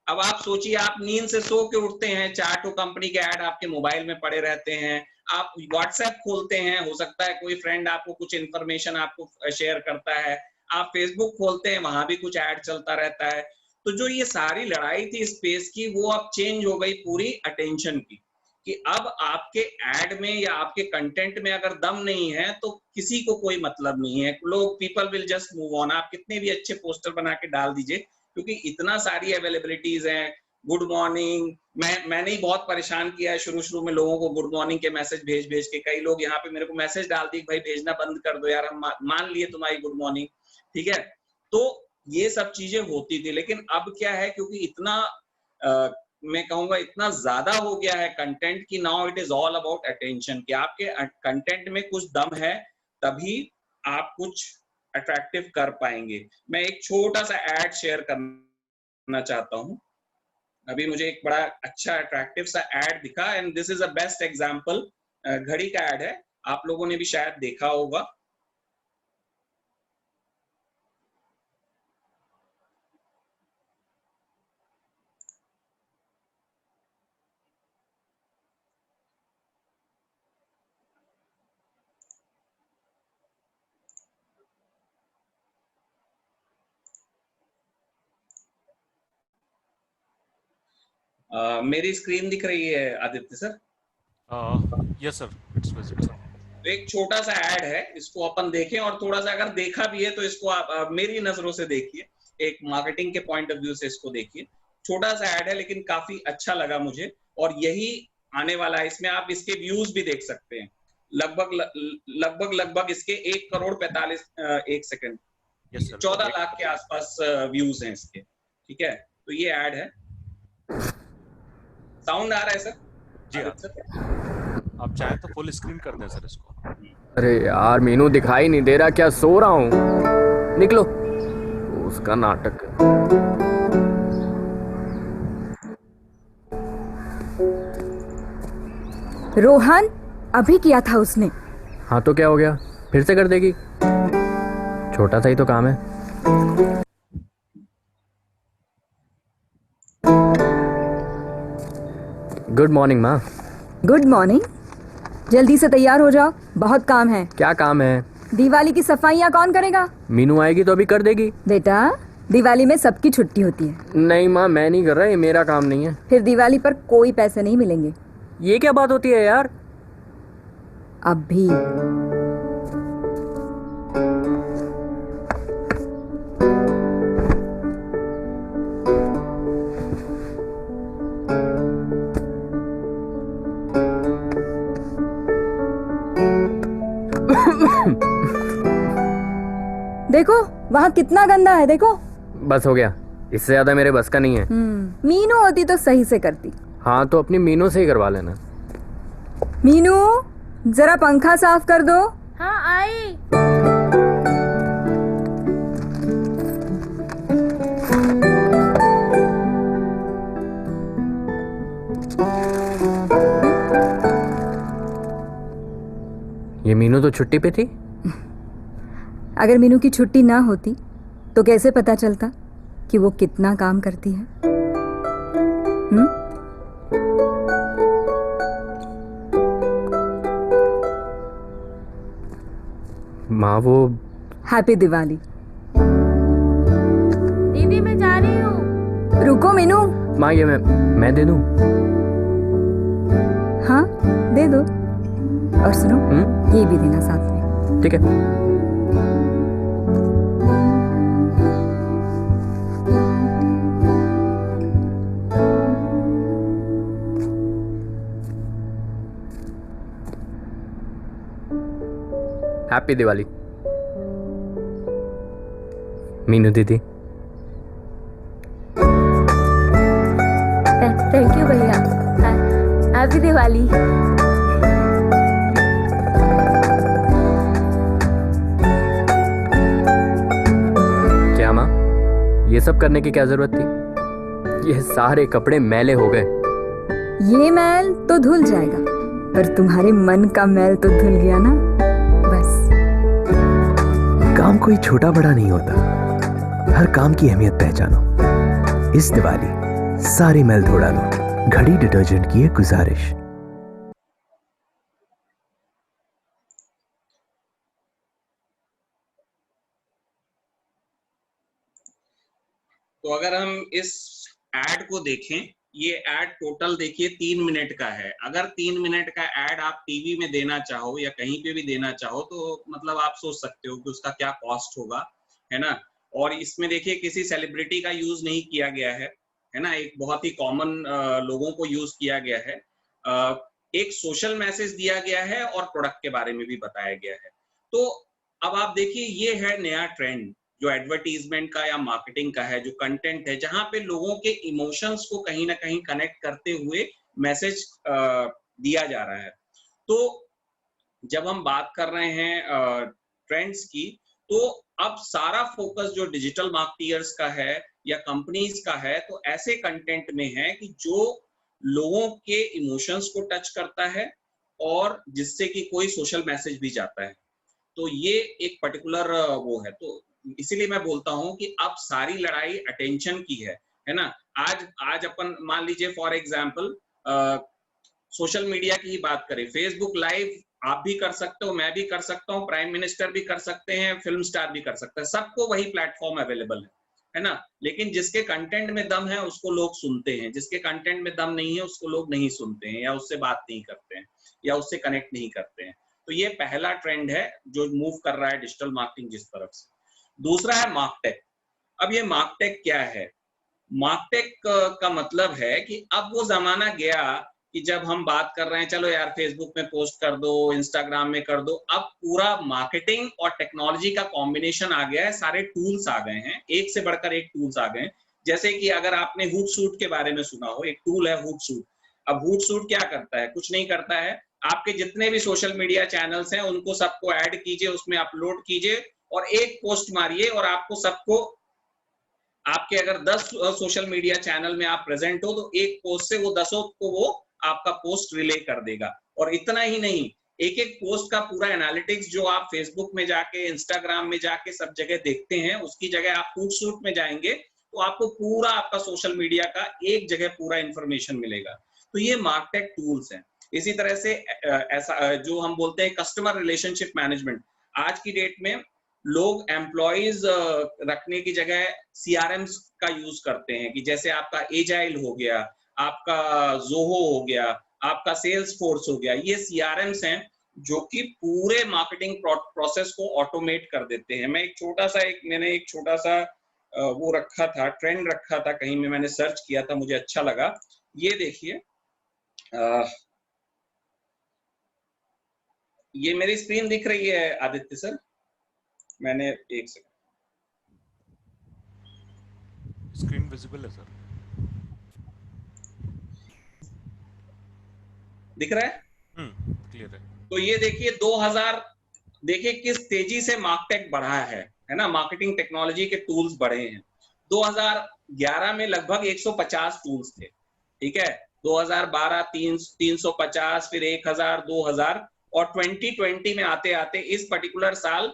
अब आप सोचिए, आप नींद से सो के उठते हैं, 4 कंपनी के ऐड आपके मोबाइल में पड़े रहते हैं, आप व्हाट्सएप खोलते हैं, हो सकता है कोई फ्रेंड आपको कुछ इंफॉर्मेशन आपको शेयर करता है, आप फेसबुक खोलते हैं, वहां भी कुछ ऐड चलता रहता है। तो जो ये सारी लड़ाई थी स्पेस की, वो अब चेंज हो गई पूरी अटेंशन की, कि अब आपके ऐड में या आपके कंटेंट में अगर दम नहीं है तो किसी को कोई मतलब नहीं है। लोग, people will just move on. आप कितने भी अच्छे पोस्टर बना के डाल दीजिए, क्योंकि इतना सारी अवेलेबिलिटीज हैं। गुड मॉर्निंग, मैंने ही बहुत परेशान किया है शुरू में लोगों को, गुड मॉर्निंग के मैसेज भेज के। कई लोग यहाँ पे मेरे को मैसेज डाल दिए, भाई भेजना बंद कर दो यार, हम मान लिए तुम्हारी गुड मॉर्निंग, ठीक है। तो ये सब चीजें होती थी, लेकिन अब क्या है, क्योंकि इतना मैं कहूंगा इतना ज्यादा हो गया है कंटेंट की, now it is all about attention, कि आपके कंटेंट में कुछ दम है तभी आप कुछ अट्रैक्टिव कर पाएंगे। मैं एक छोटा सा एड शेयर करना चाहता हूं। अभी मुझे एक बड़ा अच्छा अट्रैक्टिव सा एड दिखा, and this is a best example. घड़ी का एड है, आप लोगों ने भी शायद देखा होगा। मेरी स्क्रीन दिख रही है Aditya sir? Yes sir, it's visible. तो एक छोटा सा ऐड है, इसको अपन देखें, और थोड़ा सा अगर देखा भी है तो इसको आप मेरी नजरों से देखिए, एक मार्केटिंग के पॉइंट ऑफ व्यू से इसको देखिए। छोटा सा ऐड है लेकिन काफी अच्छा लगा मुझे, और यही आने वाला है। इसमें आप इसके व्यूज भी देख सकते हैं। लगभग इसके 1,45,00,000 Yes, sir. 14 लाख के आसपास व्यूज हैं इसके, ठीक है। तो ये ऐड है। साउंड आ रहा है सर? जी हाँ, आप चाहें तो फुल स्क्रीन कर दें सर इसको। अरे यार मीनू दिखाई नहीं दे रहा, क्या सो रहा हूँ? निकलो। उसका नाटक। रोहन अभी किया था उसने। हाँ तो क्या हो गया, फिर से कर देगी? छोटा सा ही तो काम है। गुड मॉर्निंग माँ। Good morning. जल्दी से तैयार हो जाओ, बहुत काम है। क्या काम है? दिवाली की सफाइयाँ कौन करेगा? मीनू आएगी तो अभी कर देगी। बेटा दिवाली में सबकी छुट्टी होती है। नहीं माँ, मैं नहीं कर रहा, ये मेरा काम नहीं है। फिर दिवाली पर कोई पैसे नहीं मिलेंगे। ये क्या बात होती है यार? अब भी देखो वहाँ कितना गंदा है, देखो। बस हो गया, इससे ज्यादा मेरे बस का नहीं है। मीनू होती तो सही से करती। हाँ तो अपनी मीनू से ही करवा लेना। मीनू जरा पंखा साफ कर दो। हाँ आई। ये मीनू तो छुट्टी पे थी। अगर मीनू की छुट्टी ना होती तो कैसे पता चलता कि वो कितना काम करती है? माँ वो हैप्पी दिवाली। दीदी मैं जा रही हूँ। रुको मीनू। माँ ये मैं दे दूँ? हाँ दे दो। और सुनो ये भी देना साथ में। ठीक है। हैप्पी दिवाली मीनू दीदी। थैंक यू भैया। हैप्पी दिवाली। क्या माँ, ये सब करने की क्या जरूरत थी? ये सारे कपड़े मैले हो गए। ये मैल तो धुल जाएगा, पर तुम्हारे मन का मैल तो धुल गया ना। बस काम कोई छोटा बड़ा नहीं होता, हर काम की अहमियत पहचानो। इस दिवाली सारे मैल धो डालो। घड़ी डिटर्जेंट की एक गुजारिश। तो अगर हम इस ऐड को देखें, ये ऐड टोटल देखिए 3 मिनट का है। अगर 3 मिनट का ऐड आप टीवी में देना चाहो या कहीं पे भी देना चाहो तो मतलब आप सोच सकते हो कि उसका क्या कॉस्ट होगा, है ना। और इसमें देखिए किसी सेलिब्रिटी का यूज नहीं किया गया है ना, एक बहुत ही कॉमन लोगों को यूज किया गया है। एक सोशल मैसेज दिया गया है और प्रोडक्ट के बारे में भी बताया गया है। तो अब आप देखिए ये है नया ट्रेंड जो एडवर्टीजमेंट का या मार्केटिंग का है, जो कंटेंट है, जहां पे लोगों के इमोशंस को कहीं ना कहीं कनेक्ट करते हुए मैसेज दिया जा रहा है। तो जब हम बात कर रहे हैं ट्रेंड्स की, तो अब सारा फोकस जो डिजिटल मार्केटियर्स का है या कंपनीज का है, तो ऐसे कंटेंट में है कि जो लोगों के इमोशंस को टच करता है और जिससे कि कोई सोशल मैसेज भी जाता है। तो ये एक पर्टिकुलर वो है। तो इसीलिए मैं बोलता हूं कि अब सारी लड़ाई अटेंशन की है ना। आज अपन मान लीजिए फॉर एग्जांपल सोशल मीडिया की ही बात करें, फेसबुक लाइव आप भी कर सकते हो, मैं भी कर सकता हूँ, प्राइम मिनिस्टर भी कर सकते हैं, फिल्म स्टार भी कर सकते हैं, सबको वही प्लेटफॉर्म अवेलेबल है ना। लेकिन जिसके कंटेंट में दम है उसको लोग सुनते हैं, जिसके कंटेंट में दम नहीं है उसको लोग नहीं सुनते हैं या उससे बात नहीं करते हैं या उससे कनेक्ट नहीं करते हैं। तो ये पहला ट्रेंड है जो मूव कर रहा है डिजिटल मार्केटिंग जिस तरफ से। दूसरा है मार्कटेक। अब ये मार्कटेक क्या है? मार्कटेक का मतलब है कि अब वो जमाना गया कि जब हम बात कर रहे हैं चलो यार फेसबुक में पोस्ट कर दो, इंस्टाग्राम में कर दो, अब पूरा मार्केटिंग और टेक्नोलॉजी का कॉम्बिनेशन आ गया है, सारे टूल्स आ गए हैं, एक से बढ़कर एक टूल्स आ गए हैं। जैसे कि अगर आपने हूटसूट के बारे में सुना हो, एक टूल है हूटसूट। अब हूटसूट क्या करता है? कुछ नहीं करता है, आपके जितने भी सोशल मीडिया चैनल्स हैं उनको सबको ऐड कीजिए, उसमें अपलोड कीजिए और एक पोस्ट मारिए और आपको सबको, आपके अगर 10 सोशल मीडिया चैनल में आप प्रेजेंट हो तो एक पोस्ट से वो 10 को वो आपका पोस्ट रिले कर देगा। और इतना ही नहीं, एक एक पोस्ट का पूरा एनालिटिक्स जो आप फेसबुक में जाके, इंस्टाग्राम में जाके सब जगह देखते हैं, उसकी जगह आप हूटसूट में जाएंगे तो आपको पूरा आपका सोशल मीडिया का एक जगह पूरा इंफॉर्मेशन मिलेगा। तो ये मार्कटेक टूल्स हैं। इसी तरह से ऐसा जो हम बोलते हैं कस्टमर रिलेशनशिप मैनेजमेंट, आज की डेट में लोग एम्प्लॉइज रखने की जगह सीआरएम्स का यूज करते हैं, कि जैसे आपका एजाइल हो गया, आपका जोहो हो गया, आपका सेल्स फोर्स हो गया, ये सीआरएम्स हैं जो कि पूरे मार्केटिंग प्रोसेस को ऑटोमेट कर देते हैं। मैंने एक छोटा सा वो रखा था, ट्रेंड रखा था कहीं में, मैंने सर्च किया था, मुझे अच्छा लगा। ये देखिए, ये मेरी स्क्रीन दिख रही है आदित्य सर? मैंने एक सेकंड, स्क्रीन विजिबल है सर? दिख रहा है? क्लियर है। तो ये देखिए 2000, देखिए किस तेजी से मार्कटेक बढ़ा है ना, मार्केटिंग टेक्नोलॉजी के टूल्स बढ़े हैं। 2011 में लगभग 150 टूल्स थे, ठीक है, 2012 350, फिर 1000, 2000 और 2020 में आते आते इस पर्टिकुलर साल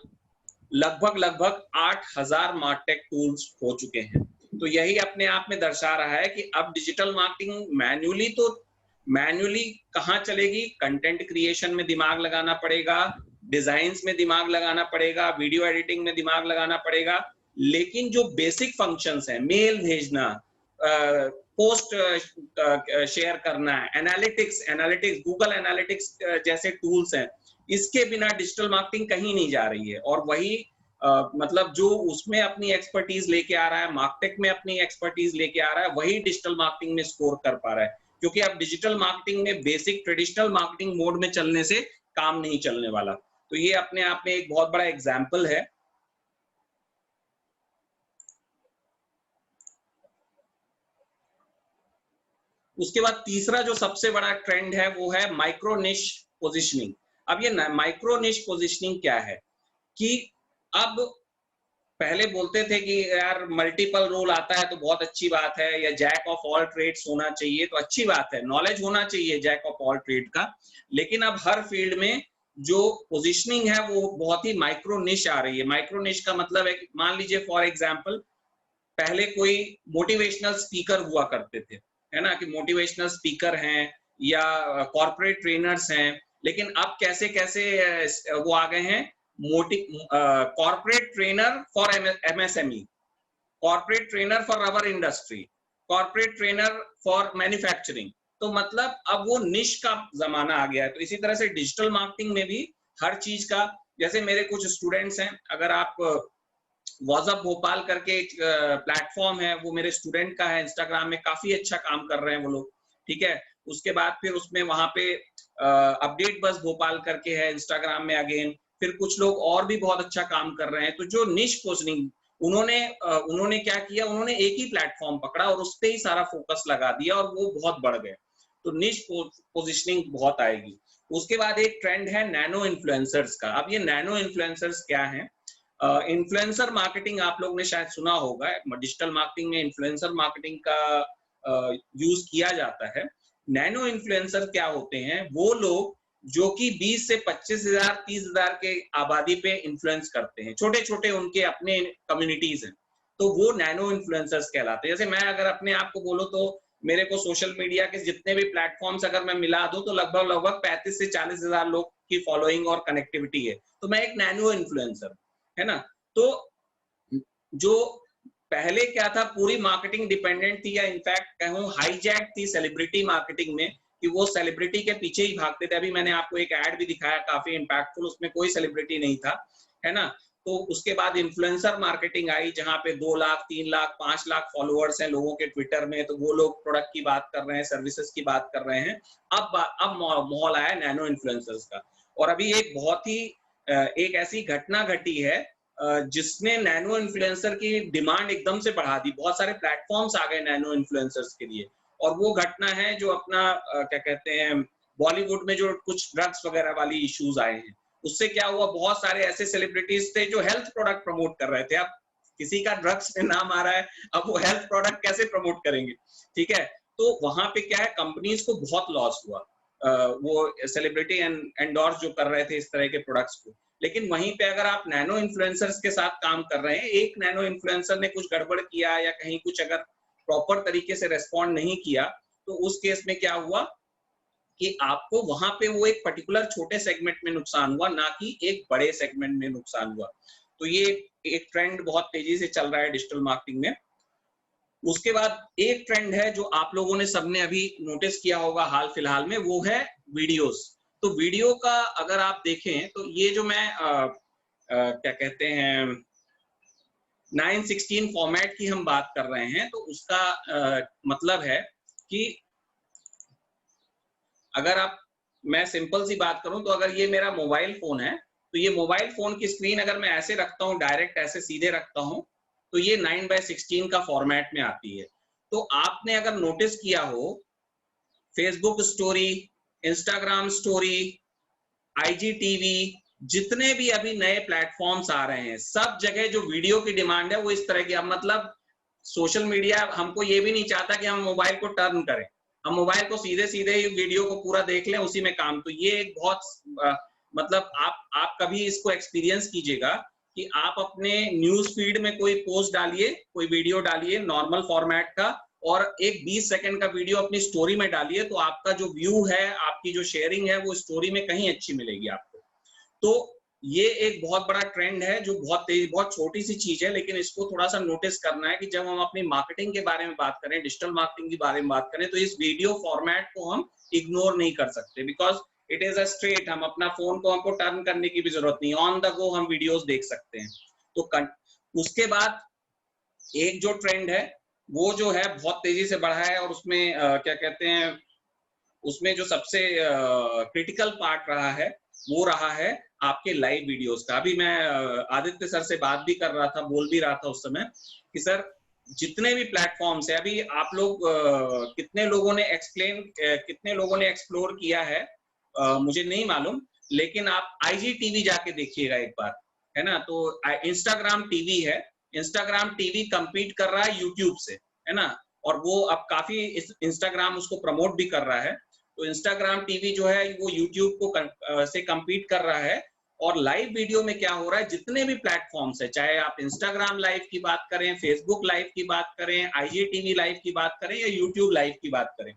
लगभग 8000 मार्कटेक टूल्स हो चुके हैं। तो यही अपने आप में दर्शा रहा है कि अब डिजिटल मार्केटिंग मैन्युअली कहाँ चलेगी? कंटेंट क्रिएशन में दिमाग लगाना पड़ेगा, डिजाइन्स में दिमाग लगाना पड़ेगा, वीडियो एडिटिंग में दिमाग लगाना पड़ेगा, लेकिन जो बेसिक फंक्शंस हैं, मेल भेजना, पोस्ट शेयर करना, एनालिटिक्स गूगल एनालिटिक्स जैसे टूल्स हैं, इसके बिना डिजिटल मार्केटिंग कहीं नहीं जा रही है। और वही मतलब जो उसमें अपनी एक्सपर्टीज लेके आ रहा है, मार्केटिंग में अपनी एक्सपर्टीज लेके आ रहा है, वही डिजिटल मार्केटिंग में स्कोर कर पा रहा है। क्योंकि अब डिजिटल मार्केटिंग में बेसिक ट्रेडिशनल मार्केटिंग मोड में चलने से काम नहीं चलने वाला। तो ये अपने आप में एक बहुत बड़ा एग्जाम्पल है। उसके बाद तीसरा जो सबसे बड़ा ट्रेंड है वो है माइक्रो निश पोजिशनिंग। अब ये माइक्रो निश पोजिशनिंग क्या है कि अब पहले बोलते थे कि यार मल्टीपल रोल आता है तो बहुत अच्छी बात है, या जैक ऑफ ऑल ट्रेड्स होना चाहिए तो अच्छी बात है, नॉलेज होना चाहिए जैक ऑफ ऑल ट्रेड का। लेकिन अब हर फील्ड में जो पोजीशनिंग है वो बहुत ही माइक्रो निश आ रही है। माइक्रो निश का मतलब है कि मान लीजिए फॉर एग्जांपल पहले कोई मोटिवेशनल स्पीकर हुआ करते थे, है ना, कि मोटिवेशनल स्पीकर हैं या कॉर्पोरेट ट्रेनर्स हैं, लेकिन अब कैसे कैसे वो आ गए हैं, corporate trainer for MSME, corporate trainer for rubber industry, corporate trainer for manufacturing. तो मतलब अब वो निश का जमाना आ गया है। तो इसी तरह से डिजिटल मार्केटिंग में भी हर चीज का, जैसे मेरे कुछ स्टूडेंट्स हैं, अगर आप व्हाट्सएप भोपाल करके एक प्लेटफॉर्म है, वो मेरे स्टूडेंट का है, इंस्टाग्राम में काफी अच्छा काम कर रहे हैं वो लोग, ठीक है। उसके बाद फिर उसमें वहां पे अपडेट बस भोपाल करके है इंस्टाग्राम में अगेन, फिर कुछ लोग और भी बहुत अच्छा काम कर रहे हैं। तो जो निश पोजिशनिंग उन्होंने क्या किया, उन्होंने एक ही प्लेटफॉर्म पकड़ा और उस पर ही सारा फोकस लगा दिया और वो बहुत बढ़ गए। तो निश पोजिशनिंग बहुत आएगी। उसके बाद एक ट्रेंड है नैनो इन्फ्लुएंसर्स का। अब ये नैनो इन्फ्लुएंसर्स क्या है? इन्फ्लुएंसर मार्केटिंग आप लोग ने शायद सुना होगा, डिजिटल मार्केटिंग में इन्फ्लुएंसर मार्केटिंग का यूज किया जाता है। नैनो इन्फ्लुएंसर क्या होते हैं? वो लोग जो कि 20 से 25,000 30,000 के आबादी पे इन्फ्लुएंस करते हैं, छोटे छोटे उनके अपने कम्युनिटीज हैं, तो वो नैनो इन्फ्लुएंसर्स कहलाते हैं। जैसे मैं अगर अपने आप को बोलूं तो मेरे को सोशल मीडिया के जितने भी प्लेटफॉर्म्स अगर मैं मिला दूं तो लगभग 35 से 40,000 लोग की फॉलोइंग और कनेक्टिविटी है, तो मैं एक नैनो इन्फ्लुएंसर, है ना। तो जो पहले क्या था, पूरी मार्केटिंग डिपेंडेंट थी, या इनफैक्ट कहूं हाईजैक थी सेलिब्रिटी मार्केटिंग में, कि वो सेलिब्रिटी के पीछे ही भागते थे। अभी मैंने आपको एक ऐड भी दिखाया काफी इंपैक्टफुल, उसमें कोई सेलिब्रिटी नहीं था, है ना। तो उसके बाद इन्फ्लुएंसर मार्केटिंग आई, जहां पे 2 लाख 3 लाख 5 लाख फॉलोअर्स हैं लोगों के ट्विटर में, तो वो लोग प्रोडक्ट की बात कर रहे हैं, सर्विसेज की बात कर रहे हैं। अब माहौल आया नैनो इन्फ्लुएंसर्स का, और अभी एक बहुत ही एक ऐसी घटना घटी है जिसने नैनो इन्फ्लुएंसर की डिमांड एकदम से बढ़ा दी। बहुत सारे प्लेटफॉर्म्स आ गए नैनो इन्फ्लुएंसर्स के लिए, और वो घटना है जो अपना क्या कहते हैं, बॉलीवुड में जो कुछ ड्रग्स वगैरह वाली इश्यूज आए हैं, उससे क्या हुआ, बहुत सारे ऐसे सेलिब्रिटीज थे जो हेल्थ प्रोडक्ट प्रमोट कर रहे थे। अब किसी का ड्रग्स में नाम आ रहा है, अब वो हेल्थ प्रोडक्ट कैसे प्रमोट करेंगे, ठीक है। तो वहां पे क्या है, कंपनीज को बहुत लॉस हुआ, वो सेलिब्रिटी एंडोर्स जो कर रहे थे इस तरह के प्रोडक्ट्स को। लेकिन वहीं पे अगर आप नैनो इन्फ्लुएंसर्स के साथ काम कर रहे हैं, एक नैनो इन्फ्लुएंसर ने कुछ गड़बड़ किया या कहीं कुछ अगर प्रॉपर तरीके से रेस्पॉन्ड नहीं किया, तो उस केस में क्या हुआ कि आपको वहां पे वो एक पर्टिकुलर छोटे सेगमेंट में नुकसान हुआ, ना कि एक बड़े सेगमेंट में नुकसान हुआ। तो ये एक ट्रेंड बहुत तेजी से चल रहा है डिजिटल मार्केटिंग में। उसके बाद एक ट्रेंड है जो आप लोगों ने सबने अभी नोटिस किया होगा हाल फिलहाल में, वो है वीडियोस। तो वीडियो का अगर आप देखें तो ये जो मैं क्या कहते हैं 9:16 फॉर्मेट की हम बात कर रहे हैं, तो उसका मतलब है कि अगर आप, मैं सिंपल सी बात करूं तो अगर ये मेरा मोबाइल फोन है, तो ये मोबाइल फोन की स्क्रीन अगर मैं ऐसे रखता हूं, डायरेक्ट ऐसे सीधे रखता हूं, तो ये 9:16 का फॉर्मेट में आती है। तो आपने अगर नोटिस किया हो, Facebook story, Instagram story, IGTV, जितने भी अभी नए प्लेटफॉर्म्स आ रहे हैं, सब जगह जो वीडियो की डिमांड है वो इस तरह की। अब मतलब सोशल मीडिया हमको ये भी नहीं चाहता कि हम मोबाइल को टर्न करें, हम मोबाइल को सीधे सीधे ही वीडियो को पूरा देख लें, उसी में काम। तो ये एक बहुत मतलब आप कभी इसको एक्सपीरियंस कीजिएगा कि आप अपने न्यूज फीड में कोई पोस्ट डालिए, कोई वीडियो डालिए नॉर्मल फॉर्मेट का, और एक 20 सेकंड का वीडियो अपनी स्टोरी में डालिए, तो आपका जो व्यू है, आपकी जो शेयरिंग है, वो स्टोरी में कहीं अच्छी मिलेगी आपको। तो ये एक बहुत बड़ा ट्रेंड है जो बहुत तेज, बहुत छोटी सी चीज है, लेकिन इसको थोड़ा सा नोटिस करना है कि जब हम अपनी मार्केटिंग के बारे में बात करें, डिजिटल मार्केटिंग के बारे में बात करें, तो इस वीडियो फॉर्मेट को हम इग्नोर नहीं कर सकते, because it is a straight. हम अपना फोन को हमको टर्न करने की भी जरूरत नहीं, ऑन द गो हम वीडियोस देख सकते हैं। तो उसके बाद एक जो ट्रेंड है वो जो है बहुत तेजी से बढ़ा है, और उसमें क्या कहते हैं, उसमें जो सबसे क्रिटिकल पार्ट रहा है वो रहा है आपके लाइव वीडियोस का। अभी मैं आदित्य सर से बात भी कर रहा था, बोल भी रहा था उस समय कि सर जितने भी प्लेटफॉर्म्स है, अभी आप लोग कितने लोगों ने एक्सप्लोर किया है मुझे नहीं मालूम, लेकिन आप IGTV जाके देखिएगा एक बार, है ना। तो इंस्टाग्राम टीवी है, इंस्टाग्राम टीवी compete कर रहा है यूट्यूब से, है ना, और वो अब काफी इंस्टाग्राम उसको प्रमोट भी कर रहा है। तो इंस्टाग्राम टीवी जो है वो यूट्यूब को से compete कर रहा है। और लाइव वीडियो में क्या हो रहा है, जितने भी प्लेटफॉर्म्स है, चाहे आप इंस्टाग्राम लाइव की बात करें, फेसबुक लाइव की बात करें, IGTV लाइव की बात करें या यूट्यूब लाइव की बात करें,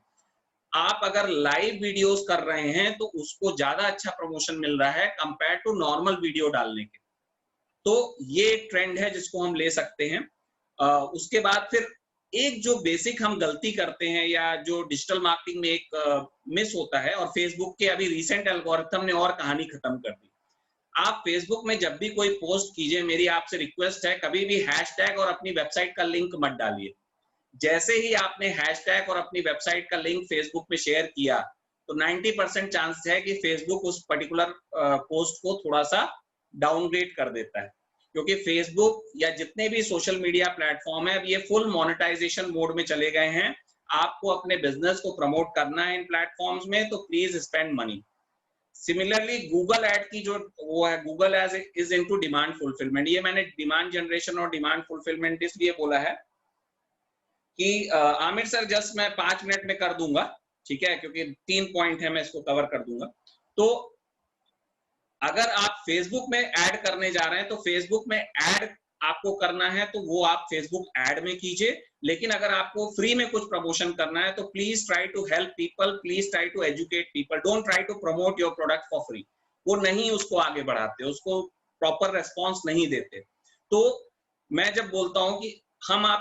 आप अगर लाइव वीडियोस कर रहे हैं तो उसको ज्यादा अच्छा प्रमोशन मिल रहा है कंपेयर टू नॉर्मल वीडियो डालने के। तो ये एक ट्रेंड है जिसको हम ले सकते हैं। उसके बाद फिर एक जो बेसिक हम गलती करते हैं या जो डिजिटल मार्केटिंग में एक मिस होता है, और फेसबुक के अभी रिसेंट एल्गोरिथम ने और कहानी खत्म कर दी। आप फेसबुक में जब भी कोई पोस्ट कीजिए, मेरी आपसे रिक्वेस्ट है, कभी भी हैशटैग और अपनी वेबसाइट का लिंक मत डालिए। जैसे ही आपने हैशटैग और अपनी वेबसाइट का लिंक फेसबुक में शेयर किया, तो 90% चांस है कि फेसबुक उस पर्टिकुलर पोस्ट को थोड़ा सा डाउनग्रेड कर देता है, क्योंकि फेसबुक या जितने भी सोशल मीडिया प्लेटफॉर्म है, अब ये फुल मोनेटाइजेशन मोड में चले गए हैं। आपको अपने बिजनेस को प्रमोट करना है इन प्लेटफॉर्म्स में, तो please spend money. Similarly Google ad की जो वो है, Google ads is into demand fulfillment. ये मैंने डिमांड जनरेशन और डिमांड फुलफिलमेंट इसलिए बोला है कि आमिर सर जस्ट मैं 5 मिनट में कर दूंगा, ठीक है, क्योंकि 3 पॉइंट है, मैं इसको कवर कर दूंगा। तो अगर आप फेसबुक में ऐड करने जा रहे हैं, तो फेसबुक में ऐड आपको करना है तो वो आप फेसबुक ऐड में कीजिए। लेकिन अगर आपको फ्री में कुछ प्रमोशन करना है, तो please try to help people, please try to educate people, don't try to promote your product for free. वो नहीं उसको आगे बढ़ाते, उसको प्रॉपर रेस्पॉन्स नहीं देते। तो मैं जब बोलता हूं कि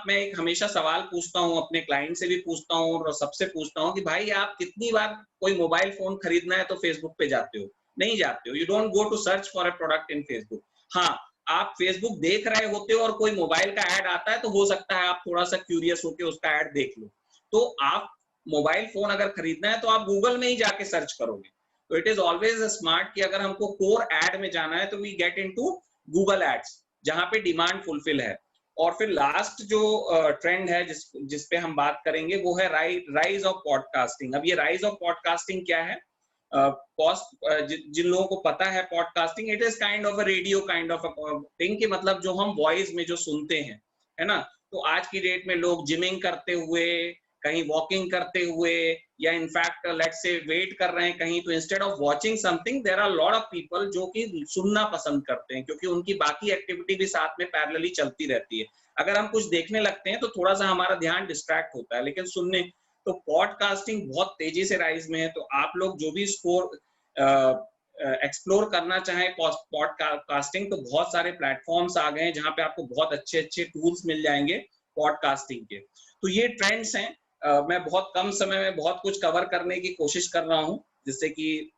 मैं एक हमेशा सवाल पूछता हूं, अपने क्लाइंट से भी पूछता हूं और सबसे पूछता हूं कि भाई आप कितनी बार कोई मोबाइल फोन खरीदना है तो फेसबुक पे जाते हो? नहीं जाते हो। You don't go to search for a product in Facebook. हाँ, आप फेसबुक देख रहे होते हो और कोई मोबाइल का ऐड आता है तो हो सकता है आप थोड़ा सा क्यूरियस होकर उसका ऐड देख लो। तो आप मोबाइल फोन अगर खरीदना है तो आप गूगल में ही जाके सर्च करोगे। तो इट इज ऑलवेज स्मार्ट कि अगर हमको कोर एड में जाना है तो we get into Google ads, जहां पे डिमांड फुलफिल है। और फिर लास्ट जो ट्रेंड है जिस पे हम बात करेंगे वो है राइज ऑफ पॉडकास्टिंग। अब ये राइज ऑफ पॉडकास्टिंग क्या है? जिन लोगों को पता है podcasting, it is kind of a radio kind of thing, कि मतलब जो हम वॉइस में जो सुनते हैं, है ना। तो आज की डेट में लोग जिमिंग करते हुए, कहीं वॉकिंग करते हुए, या इनफैक्ट लेट्स से वेट कर रहे हैं कहीं, तो instead of watching something there are lot of people जो कि सुनना पसंद करते हैं, क्योंकि उनकी बाकी एक्टिविटी भी साथ में पैरेलली चलती रहती है। अगर हम कुछ देखने लगते हैं तो थोड़ा सा हमारा ध्यान डिस्ट्रैक्ट होता है, लेकिन सुनने, तो पॉडकास्टिंग बहुत तेजी से राइज में है। तो आप लोग जो भी एक्सप्लोर करना चाहें पॉडकास्टिंग, तो बहुत सारे प्लेटफॉर्म्स आ गए हैं जहां पे आपको बहुत अच्छे अच्छे टूल्स मिल जाएंगे पॉडकास्टिंग के। तो ये ट्रेंड्स हैं। मैं बहुत कम समय में बहुत कुछ कवर करने की कोशिश कर रहा हूँ, जिससे कि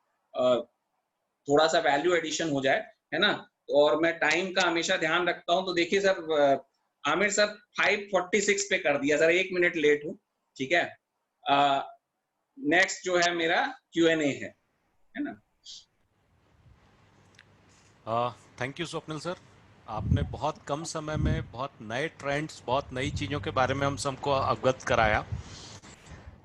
थोड़ा सा वैल्यू एडिशन हो जाए, है ना। और मैं टाइम का हमेशा ध्यान रखता हूँ। तो देखिए सर, आमिर सर 5:46 पे कर दिया सर, 1 मिनट लेट हूँ, ठीक है। नेक्स्ट जो है मेरा Q&A है ना। थैंक यू स्वप्निल सर, आपने बहुत कम समय में बहुत नए ट्रेंड्स, बहुत नई चीज़ों के बारे में हम सबको अवगत कराया।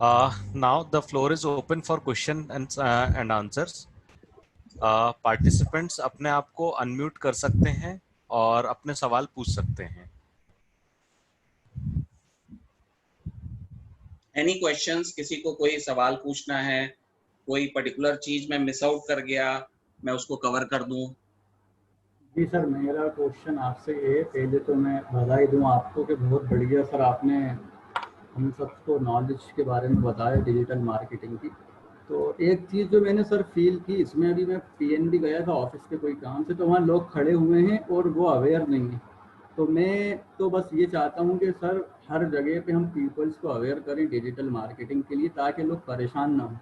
Now the floor is open for question and answers. Participants अपने आप को अनम्यूट कर सकते हैं और अपने सवाल पूछ सकते हैं। Any questions? किसी को कोई सवाल पूछना है, कोई पर्टिकुलर चीज में मिस आउट कर गया, मैं उसको कवर कर दूं? जी सर, मेरा क्वेश्चन आपसे ये, पहले तो मैं बधाई दूं आपको कि बहुत बढ़िया सर आपने हम सबको नॉलेज के बारे में बताया डिजिटल मार्केटिंग की। तो एक चीज़ जो मैंने सर फील की, इसमें अभी मैं PNB गया था ऑफिस के कोई काम से, तो वहाँ लोग खड़े हुए हैं और वो अवेयर नहीं है। तो मैं तो बस ये चाहता हूँ कि सर हर जगह पे हम पीपल्स को अवेयर करें डिजिटल मार्केटिंग के लिए, ताकि लोग परेशान ना हों।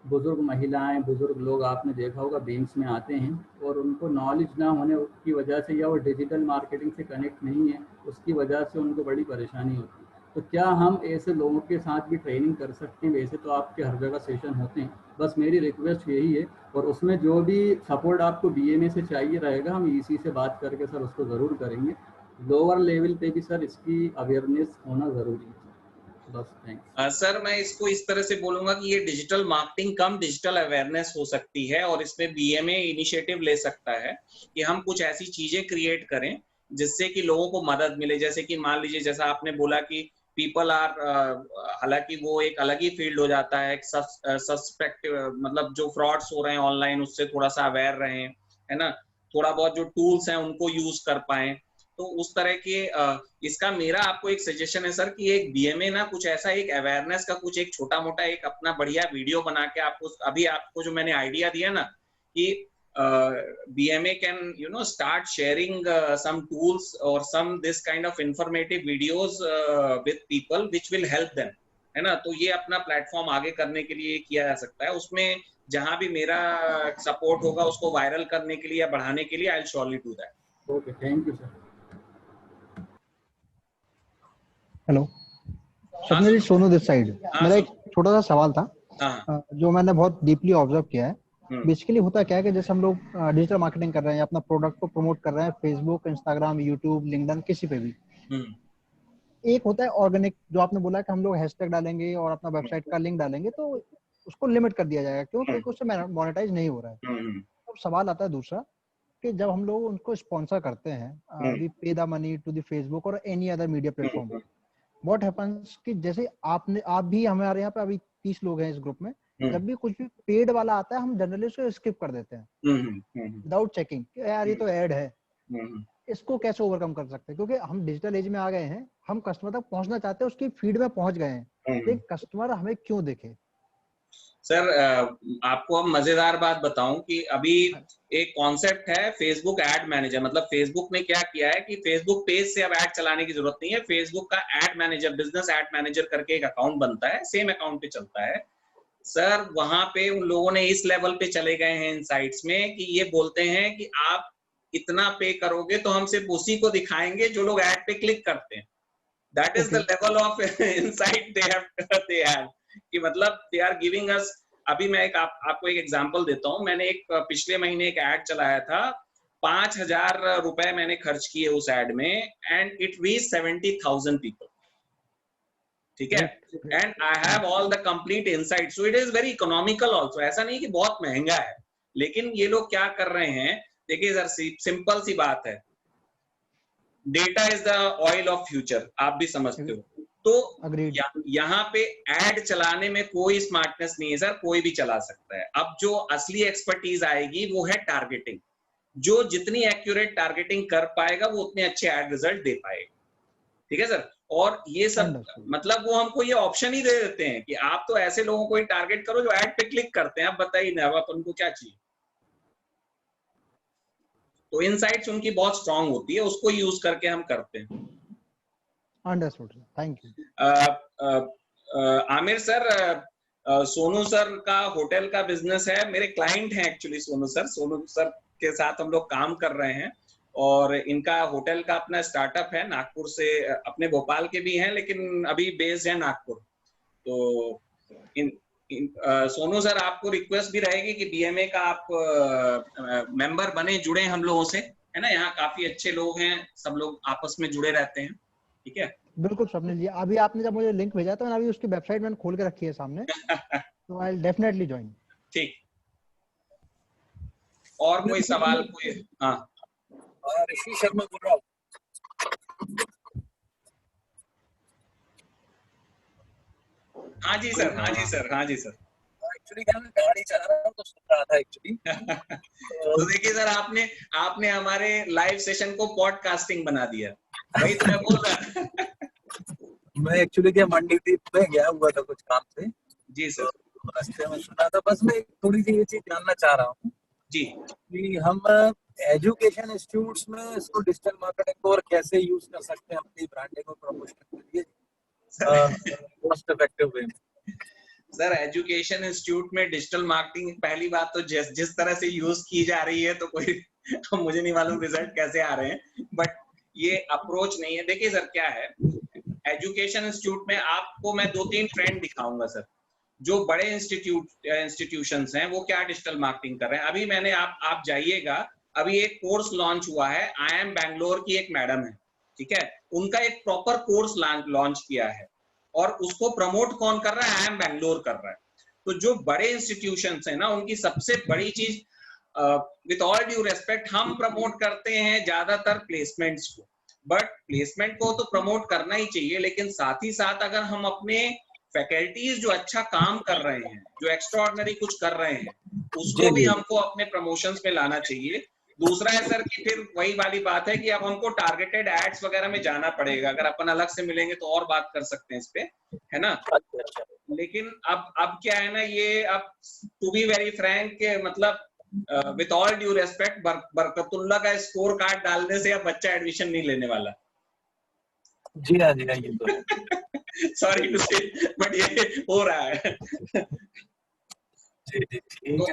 बुज़ुर्ग महिलाएं, बुज़ुर्ग लोग आपने देखा होगा बैंक्स में आते हैं और उनको नॉलेज ना होने की वजह से, या वो डिजिटल मार्केटिंग से कनेक्ट नहीं है, उसकी वजह से उनको बड़ी परेशानी होती है। तो क्या हम ऐसे लोगों के साथ भी ट्रेनिंग कर सकते हैं? वैसे तो आपके हर जगह सेशन होते हैं, बस मेरी रिक्वेस्ट यही है। और उसमें जो भी सपोर्ट आपको BMA से चाहिए रहेगा, हम EC से बात करके सर उसको ज़रूर करेंगे। लोअर लेवल पे भी सर इसकी अवेयरनेस होना ज़रूरी है। बस थैंक्स। सर मैं इसको इस तरह से बोलूंगा कि ये डिजिटल मार्केटिंग कम डिजिटल अवेयरनेस हो सकती है, और इसमें BMA इनिशिएटिव ले सकता है कि हम कुछ ऐसी चीजें क्रिएट करें जिससे कि लोगों को मदद मिले। जैसे कि मान लीजिए, जैसा आपने बोला कि पीपल आर, हालांकि वो एक अलग ही फील्ड हो जाता है, सस्पेक्ट, मतलब जो फ्रॉड्स हो रहे हैं ऑनलाइन उससे थोड़ा सा अवेयर रहें, है ना। थोड़ा बहुत जो टूल्स हैं उनको यूज कर पाएं। तो उस तरह के इसका मेरा आपको एक सजेशन है सर कि एक BMA ना कुछ ऐसा एक अवेयरनेस का कुछ एक छोटा मोटा एक अपना बढ़िया वीडियो बना के आपको, अभी आपको जो मैंने आइडिया दिया ना कि BMA can start sharing some tools or some this kind of informative videos with people which will help them, है ना। तो ये अपना प्लेटफॉर्म आगे करने के लिए किया जा सकता है। उसमें जहां भी मेरा सपोर्ट होगा उसको वायरल करने के लिए या बढ़ाने के लिए, I will surely do that. Okay, thank you sir. Hello Swapnil ji, Sonu this side. मेरा एक छोटा सा सवाल था जो मैंने बहुत डीपली ऑब्जर्व किया है। बेसिकली होता क्या है कि जैसे हम लोग डिजिटल मार्केटिंग कर रहे हैं, अपना प्रोडक्ट को प्रमोट कर रहे हैं फेसबुक, इंस्टाग्राम, यूट्यूब, लिंक्डइन, किसी पे भी। एक होता है ऑर्गेनिक, जो आपने बोला कि हम लोग हैशटैग डालेंगे और अपना वेबसाइट का लिंक डालेंगे तो उसको लिमिट कर दिया जाएगा क्योंकि उससे मोनेटाइज नहीं हो रहा है। तो सवाल आता है दूसरा कि जब हम लोग उनको स्पॉन्सर करते हैं, we pay the money to the Facebook और any other media platform, what happens कि जैसे आप भी, हमारे यहाँ पे अभी 30 लोग हैं इस ग्रुप में, जब भी कुछ भी पेड वाला आता है हम जनरली उसको स्किप कर देते हैं विदाउट चेकिंग यार ये तो ऐड है। इसको कैसे ओवरकम कर सकते हैं? क्योंकि हम डिजिटल एज में आ गए हैं, हम कस्टमर तक पहुंचना चाहते हैं, उसकी फीड में पहुंच गए हैं, लेकिन कस्टमर हमें क्यों देखे? सर आपको अब मजेदार बात बताऊं कि अभी एक कॉन्सेप्ट है फेसबुक एड मैनेजर। मतलब फेसबुक ने क्या किया है कि फेसबुक पेज से अब एड चलाने की जरूरत नहीं है, फेसबुक का add manager, business add manager करके एक अकाउंट बनता है, सेम अकाउंट पे चलता है सर। वहां पे उन लोगों ने इस लेवल पे चले गए हैं इन साइट्स में कि ये बोलते हैं कि आप इतना पे करोगे तो हम सिर्फ उसी को दिखाएंगे जो लोग ऐड पे क्लिक करते हैं। That is the level of insight they have कि मतलब दे आर गिविंग अस। अभी मैं आपको एक एग्जांपल देता हूँ। मैंने एक पिछले महीने एक ऐड चलाया था, 5,000 रुपए मैंने खर्च किए उस ऐड में, एंड इट रीच 70,000 पीपल। ठीक है, and I have all the complete insight, so it is very economical also. ऐसा नहीं कि बहुत महंगा है, लेकिन ये लोग क्या कर रहे हैं, देखिए सर, सिंपल सी बात है, data is the oil of future, आप भी समझते हो। तो यहाँ पे एड चलाने में कोई स्मार्टनेस नहीं है सर, कोई भी चला सकता है। अब जो असली एक्सपर्टीज आएगी वो है टारगेटिंग। जो जितनी एक्यूरेट टारगेटिंग कर पाएगा वो उतने अच्छे एड रिजल्ट दे पाएगा। ठीक है सर, और ये सब मतलब वो हमको ये ऑप्शन ही दे देते हैं कि आप तो ऐसे लोगों को ही टारगेट करो जो ऐड पे क्लिक करते हैं। आप बताइए ना, अब उनको क्या चाहिए। तो इनसाइट्स उनकी बहुत स्ट्रांग होती है, उसको यूज करके हम करते हैं। Understood, thank you. Aamir sir, Sonu sir का होटल का बिजनेस है, मेरे क्लाइंट हैं एक्चुअली सोनू सर के साथ हम लोग काम कर रहे हैं, और इनका होटल का अपना स्टार्टअप है नागपुर से, अपने भोपाल के भी हैं लेकिन अभी बेस्ड है नागपुर। तो सोनू सर, आपको रिक्वेस्ट भी रहेगी कि बीएमए का आप मेंबर बने, जुड़े हम लोगों से, है ना। यहाँ काफी अच्छे लोग हैं, सब लोग आपस में जुड़े रहते हैं। ठीक है, बिल्कुल स्वप्निल जी, अभी आपने जब मुझे लिंक भेजा था, मैंने अभी उसकी वेबसाइट मैंने खोल के रखी है सामने, तो आई विल डेफिनेटली ज्वाइन। ठीक, और कोई सवाल? कोई? हाँ, ऋषि शर्मा बोल रहा हूँ। हाँ जी सर, हाँ जी सर, हाँ जी सर। एक्चुअली क्या, मैं गाड़ी चला रहा हूँ तो सुन रहा था एक्चुअली। तो देखिए सर, आपने हमारे लाइव सेशन को पॉडकास्टिंग बना दिया, वही तो मैं बोल रहा था। मैं एक्चुअली क्या मंडी में गया हुआ था कुछ काम से। जी सर। रास्ते में सुना था, बस मैं थोड़ी सी ये चीज जानना चाह रहा हूँ जी, कि हम एजुकेशन इंस्टीट्यूट्स में इसको डिजिटल मार्केटिंग को और कैसे यूज कर सकते हैं अपनी ब्रांडिंग और प्रमोशन के लिए कॉस्ट इफेक्टिव वे में। सर, एजुकेशन इंस्टीट्यूट में डिजिटल मार्केटिंग, पहली बात तो जिस तरह से यूज की जा रही है, तो कोई मुझे नहीं मालूम रिजल्ट कैसे आ रहे हैं, बट ये अप्रोच नहीं है। देखिए सर, क्या है, एजुकेशन इंस्टीट्यूट में आपको मैं 2-3 ट्रेंड दिखाऊंगा सर। जो बड़े इंस्टीट्यूशंस हैं वो क्या डिजिटल मार्केटिंग कर रहे हैं। अभी मैंने आप जाइएगा, अभी एक कोर्स लॉन्च हुआ है, IIM बैंगलोर की एक मैडम है, ठीक है, उनका एक प्रॉपर कोर्स लॉन्च किया है, और उसको प्रमोट कौन कर रहा है? IIM बैंगलोर कर रहा है। तो जो बड़े इंस्टीट्यूशंस हैं ना, उनकी सबसे बड़ी चीज, विद ऑल ड्यू रेस्पेक्ट, हम प्रमोट करते हैं ज्यादातर प्लेसमेंट्स को, बट प्लेसमेंट को तो प्रमोट करना ही चाहिए, लेकिन साथ ही साथ अगर हम अपने फैकल्टीज जो अच्छा काम कर रहे हैं, जो एक्स्ट्रा ऑर्डिनरी कुछ कर रहे हैं, उसको भी हमको अपने प्रमोशंस में लाना चाहिए। दूसरा है सर कि फिर वही वाली बात है कि अब हमको टारगेटेड एड्स वगैरह में जाना पड़ेगा। अगर अपन अलग से मिलेंगे तो और बात कर सकते हैं इस पे, है ना। लेकिन अब क्या है ना, ये अब टू बी वेरी फ्रैंक, मतलब with all due respect, Barkatullah का स्कोर कार्ड डालने से अब बच्चा एडमिशन नहीं लेने वाला। जी हाँ, जी हाँ, ये तो सॉरी टू से, बट ये हो रहा है। तो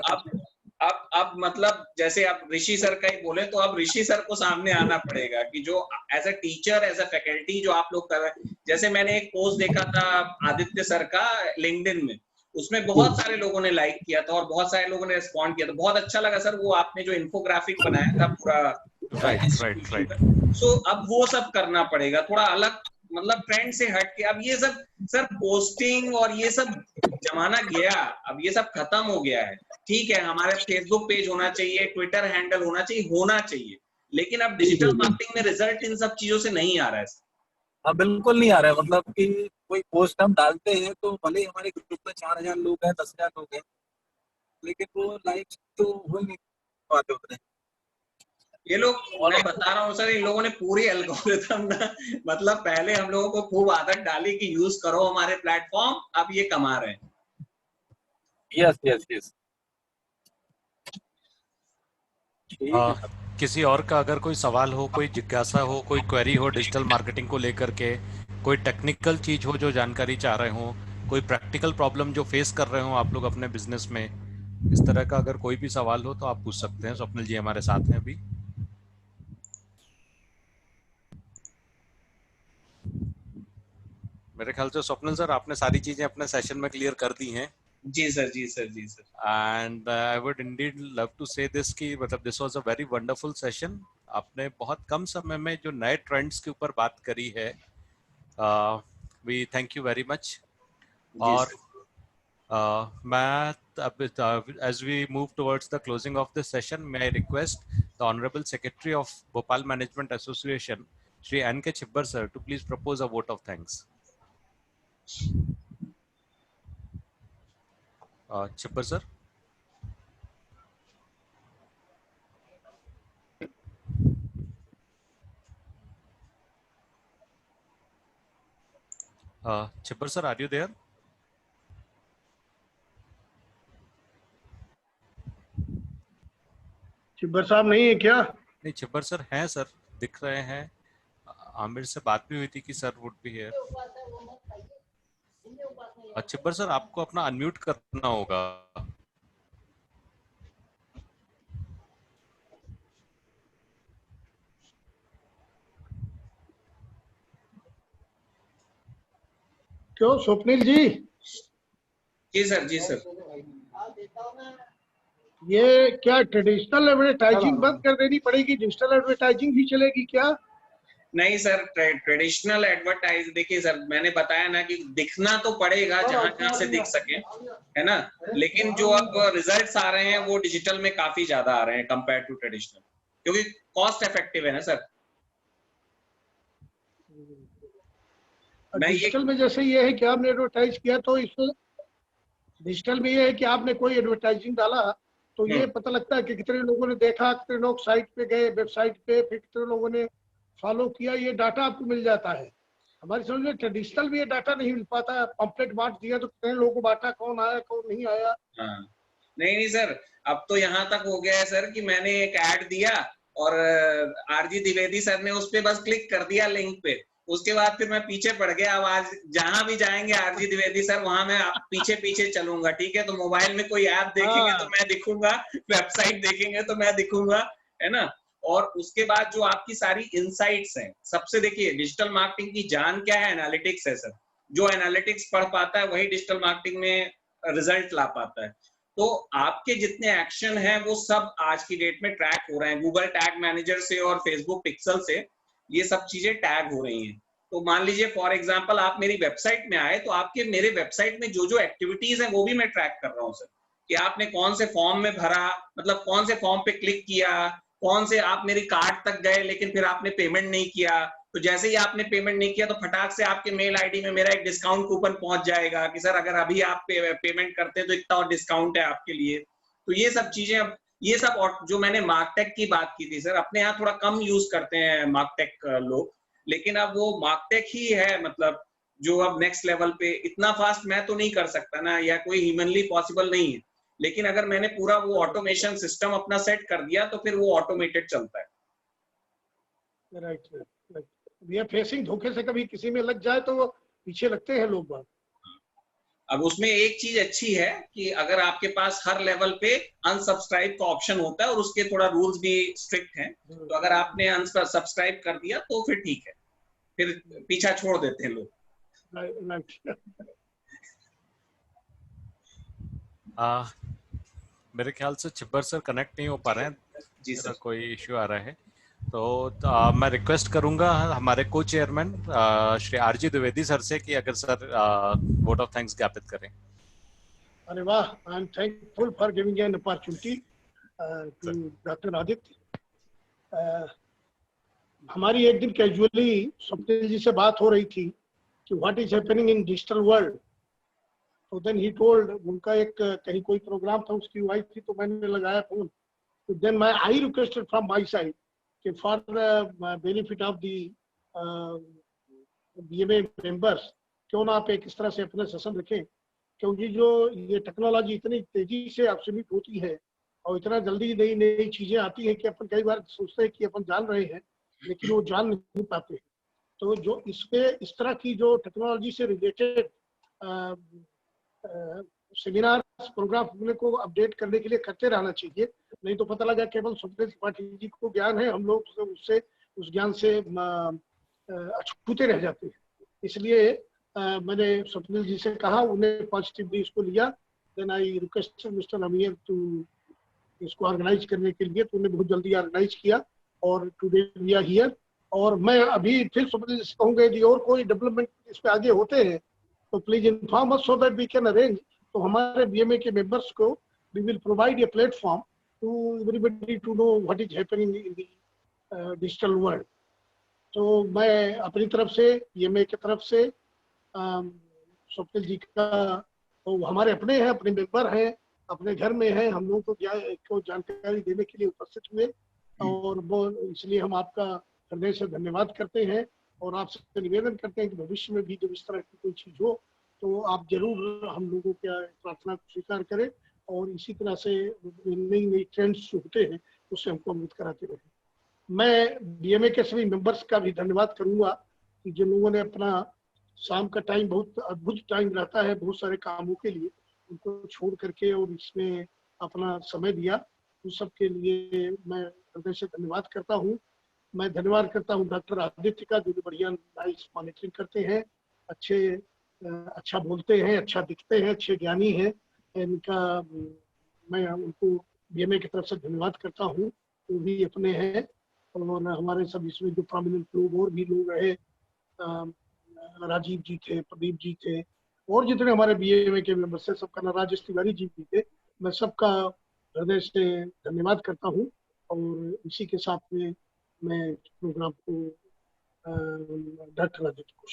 अब मतलब जैसे आप ऋषि सर का ही बोले, तो अब ऋषि सर को सामने आना पड़ेगा कि जो as a teacher, as a faculty जो आप लोग कर रहे हैं। जैसे मैंने एक पोस्ट देखा था आदित्य सर का लिंक्डइन में, उसमें बहुत सारे लोगों ने लाइक किया था और बहुत सारे लोगों ने रिस्पॉन्ड किया था। बहुत अच्छा लगा सर वो आपने जो इन्फोग्राफिक बनाया था पूरा। राइट। सो अब वो सब करना पड़ेगा, थोड़ा अलग, मतलब ट्रेंड से हट के। अब ये सब सर पोस्टिंग और ये सब जमाना गया, अब ये सब खत्म हो गया है। ठीक है, हमारे फेसबुक पेज होना चाहिए, ट्विटर हैंडल होना चाहिए, लेकिन अब डिजिटल मार्केटिंग में रिजल्ट इन सब चीजों से नहीं आ रहा है। हाँ, बिल्कुल नहीं आ रहा है। मतलब कि कोई पोस्ट हम डालते हैं तो भले ही हमारे ग्रुप में 4,000 लोग हैं, 10,000 लोग हैं, लेकिन वो लाइक्स तो हो ही नहीं पाते उतने। ये लोग, मैं बता रहा हूँ सर, इन लोगों ने पूरी एल्गोरिथम ना, मतलब पहले हम लोगों को खूब आदत डाली कि यूज करो हमारे प्लेटफॉर्म, अब ये कमा रहे हैं। यस। किसी और का अगर कोई सवाल हो, कोई जिज्ञासा हो, कोई क्वेरी हो डिजिटल मार्केटिंग को लेकर के, कोई टेक्निकल चीज हो जो जानकारी चाह रहे हो, कोई प्रैक्टिकल प्रॉब्लम जो फेस कर रहे हो आप लोग अपने बिजनेस में, इस तरह का अगर कोई भी सवाल हो तो आप पूछ सकते हैं। स्वप्निल जी हमारे साथ हैं अभी। मेरे ख्याल से स्वप्निल सर आपने सारी चीजें अपने सेशन में क्लियर कर दी हैं। जी सर, जी सर, जी sir. And I would indeed love to say this कि मतलब this was a very wonderful session. आपने बहुत कम समय में जो नए ट्रेंड्स के ऊपर बात करी है, we thank you very much. और मैं as we move towards the closing of this session, may I request the Honorable Secretary of Bhopal Management Association, Shri N.K. Chibbar sir, to please propose a vote of thanks. Chibbar sir. Chibbar sir, are you there? Chhibber साहब नहीं है क्या? नहीं, चिब्बर सर हैं सर, दिख रहे हैं। आमिर से बात भी हुई थी कि sir would be here. Chhibber sir आपको अपना अनम्यूट करना होगा। क्यों स्वप्निल जी? जी सर, जी सर। ये क्या ट्रेडिशनल एडवर्टाइजिंग बंद कर देनी पड़ेगी, डिजिटल एडवर्टाइजिंग भी चलेगी क्या? नहीं सर, ट्रेडिशनल एडवर्टाइज, देखिए सर मैंने बताया ना कि दिखना तो पड़ेगा जहां जहां से दिख सके, है ना, लेकिन जो अब रिजल्ट्स आ रहे हैं वो डिजिटल में काफी ज्यादा आ रहे हैं कंपेयर टू ट्रेडिशनल, क्योंकि कॉस्ट इफेक्टिव है ना सर। डिजिटल में जैसे ये है कि आपने एडवर्टाइज किया तो इसमें डिजिटल में ये है कि आपने कोई एडवर्टाइजिंग डाला तो ये पता लगता है कि कितने लोगों ने देखा, कितने लोग साइट पे गए, वेबसाइट पे, फिर कितने लोगों ने फॉलो किया, ये डाटा आपको मिल जाता है। हमारी समझ में ट्रेडिशनल में ये डाटा नहीं मिल पाता। पंपलेट बांट दिया तो कितने लोगों को बांटा, कौन आया कौन नहीं आया। हाँ, नहीं सर, अब तो यहाँ तक हो गया है सर कि मैंने एक ऐड दिया और आरजी द्विवेदी सर ने उस पे बस क्लिक कर दिया लिंक पे, उसके बाद फिर मैं पीछे पड़ गया। अब आज जहां भी जाएंगे आरजी द्विवेदी सर, वहां मैं पीछे पीछे चलूंगा, ठीक है। तो मोबाइल में कोई ऐप देखेंगे तो मैं दिखूंगा, वेबसाइट देखेंगे तो मैं दिखूंगा, है ना। और उसके बाद जो आपकी सारी इनसाइट्स हैं, सबसे देखिए डिजिटल मार्केटिंग की जान क्या है, एनालिटिक्स है सर। जो एनालिटिक्स पढ़ पाता है वही डिजिटल मार्केटिंग में रिजल्ट ला पाता है। तो आपके जितने एक्शन हैं वो सब आज की डेट में ट्रैक हो रहे हैं गूगल टैग मैनेजर से और फेसबुक पिक्सल से, ये सब चीजें टैग हो रही हैं। तो मान लीजिए फॉर एग्जांपल आप मेरी वेबसाइट में आए तो आपके मेरे वेबसाइट में जो जो एक्टिविटीज हैं वो भी मैं ट्रैक कर रहा हूँ सर, कि आपने कौन से फॉर्म में भरा, मतलब कौन से फॉर्म पे क्लिक किया, कौन से आप मेरी कार्ड तक गए लेकिन फिर आपने पेमेंट नहीं किया। तो जैसे ही आपने पेमेंट नहीं किया तो फटाक से आपके मेल आईडी में मेरा एक डिस्काउंट कूपन पहुंच जाएगा कि सर अगर अभी आप पेमेंट करते हैं तो इतना और डिस्काउंट है आपके लिए। तो ये सब चीजें, अब ये सब, और जो मैंने मार्कटेक की बात की थी सर, अपने यहाँ थोड़ा कम यूज करते हैं मार्कटेक लोग, लेकिन अब वो मार्कटेक ही है, मतलब जो अब नेक्स्ट लेवल पे, इतना फास्ट मैं तो नहीं कर सकता ना, या कोई ह्यूमनली पॉसिबल नहीं है, लेकिन अगर मैंने पूरा वो ऑटोमेशन सिस्टम अपना सेट कर दिया तो फिर वो ऑटोमेटेड चलता है। राइट। ये फेसिंग धोखे से कभी किसी में लग जाए तो वो पीछे लगते हैं लोग बात। अब उसमें एक चीज अच्छी है कि अगर आपके पास हर लेवल पे अनसब्सक्राइब का ऑप्शन होता है और उसके थोड़ा रूल्स भी स्ट्रिक्ट हैं, तो अगर आपने अनसब्सक्राइब कर दिया तो फिर ठीक है, फिर पीछा छोड़ देते हैं लोग। मेरे ख्याल से चिब्बर सर कनेक्ट नहीं हो पा रहे हैं जी सर, कोई इश्यू आ रहा है। तो मैं रिक्वेस्ट करूंगा हमारे को chairman Shri R G Dwivedi sir से कि अगर सर वोट ऑफ थैंक्स ज्ञापित करें। अरे वाह, I am thankful for giving an opportunity to doctor Aditya. हमारी एक दिन कैजुअली स्वप्निल जी से बात हो रही थी कि what is happening in digital world. तो देन ही टोल्ड, उनका एक कहीं कोई प्रोग्राम था, उसकी वाइफ थी, तो मैंने लगाया फोन। तो then I requested from my side कि for benefit of the BMA members, क्यों ना आप एक इस तरह से अपना सेशन रखें, क्योंकि जो ये टेक्नोलॉजी इतनी तेजी से ऑब्सोल्यूट होती है और इतना जल्दी नई नई चीजें आती हैं कि अपन कई बार सोचते हैं कि अपन जान रहे हैं, लेकिन वो जान नहीं पाते। तो जो इसपे इस तरह की जो टेक्नोलॉजी से रिलेटेड सेमिनार प्रोग्राम अपने को अपडेट करने के लिए करते रहना चाहिए, नहीं तो पता लगा केवल स्वप्निल त्रिपाठी जी को ज्ञान है, हम लोग उससे उस ज्ञान से अछूते रह जाते हैं। इसलिए मैंने स्वप्निल जी से कहा, उन्हें पॉजिटिवली इसको लिया। देन आई रिक्वेस्टेड मिस्टर अमीर टू इसको ऑर्गेनाइज करने के लिए, तो उन्हें बहुत जल्दी ऑर्गेनाइज किया और टुडे वी आर हियर। और मैं अभी फिर स्वप्निल जी से कहूँगा यदि और कोई डेवलपमेंट इस पे आगे होते हैं तो please inform us so that we can arrange. तो हमारे बीएमए के मेंबर्स को we will provide a platform to everybody to know what is happening in the digital world. तो मैं अपनी तरफ से, बीएमए की तरफ से स्वप्निल जी का, तो हमारे अपने हैं, अपने मेंबर हैं, अपने घर में हैं, हम लोग को जानकारी देने के लिए उपस्थित हुए, और वो इसलिए हम आपका हृदय से धन्यवाद करते हैं और आपसे निवेदन करते हैं कि भविष्य में भी जब इस तरह की कोई चीज हो तो आप जरूर हम लोगों की प्रार्थना को स्वीकार करें और इसी तरह से नई नई ट्रेंड्स जो होते हैं उससे हमको अवगत कराते रहें। मैं बीएमए के सभी मेंबर्स का भी धन्यवाद करूंगा कि जिन लोगों ने अपना शाम का टाइम, बहुत अद्भुत टाइम रहता है बहुत सारे कामों के लिए, उनको छोड़ करके और इसमें अपना समय दिया, उन सब के लिए मैं हृदय से धन्यवाद करता हूँ। मैं धन्यवाद करता हूँ डॉक्टर आदित्य का, जो भी बढ़िया नाइस मॉनिटरिंग करते हैं, अच्छा बोलते हैं, अच्छा दिखते हैं, अच्छे ज्ञानी हैं। इनका मैं उनको बीएमए की तरफ से धन्यवाद करता हूँ। वो भी अपने हैं और हमारे सब इसमें जो प्रोमिनेंट लोग और भी लोग रहे, राजीव जी थे, प्रदीप जी थे, और जितने हमारे बीएमए के मेंबर्स थे सबका, राजेश तिवारी जी भी थे, मैं सबका हृदय से धन्यवाद करता हूँ। और इसी के साथ में मैं प्रोग्राम को डॉक्टर आदित्य को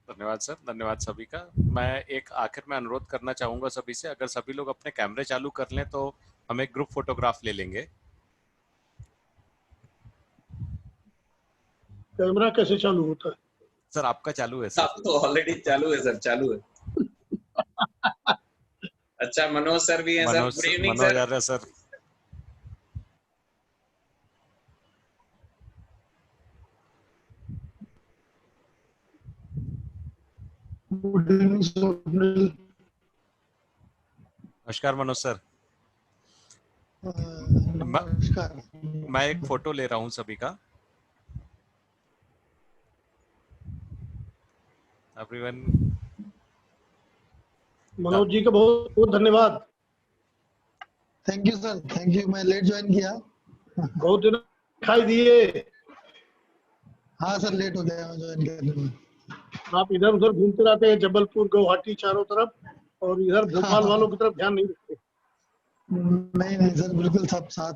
धन्यवाद सर, धन्यवाद सभी का। मैं एक आखिर में अनुरोध करना चाहूंगा सभी से, अगर सभी लोग अपने कैमरे चालू कर लें तो हम एक ग्रुप फोटोग्राफ ले लेंगे। कैमरा कैसे चालू होता है? सर आपका चालू है सर। आप तो ऑलरेडी चालू है सर, चालू है। अच्छा, मनोज सर भी हैं sir. Good evening sir. Manoj आ सर। नमस्कार मनोज सर। मैं एक फोटो ले रहा हूँ सभी का। एवरीवन। मनोज जी का बहुत बहुत धन्यवाद। Thank you sir, thank you. मैं लेट ज्वाइन किया, बहुत दिन दिखाई दिए। हाँ सर, लेट हो गया ज्वाइन करने में। आप इधर उधर घूमते रहते हैं, जबलपुर, गुवाहाटी चारों तरफ, और इधर भोपाल वालों की तरफ ध्यान नहीं रखते। नहीं सर, बिल्कुल सब साथ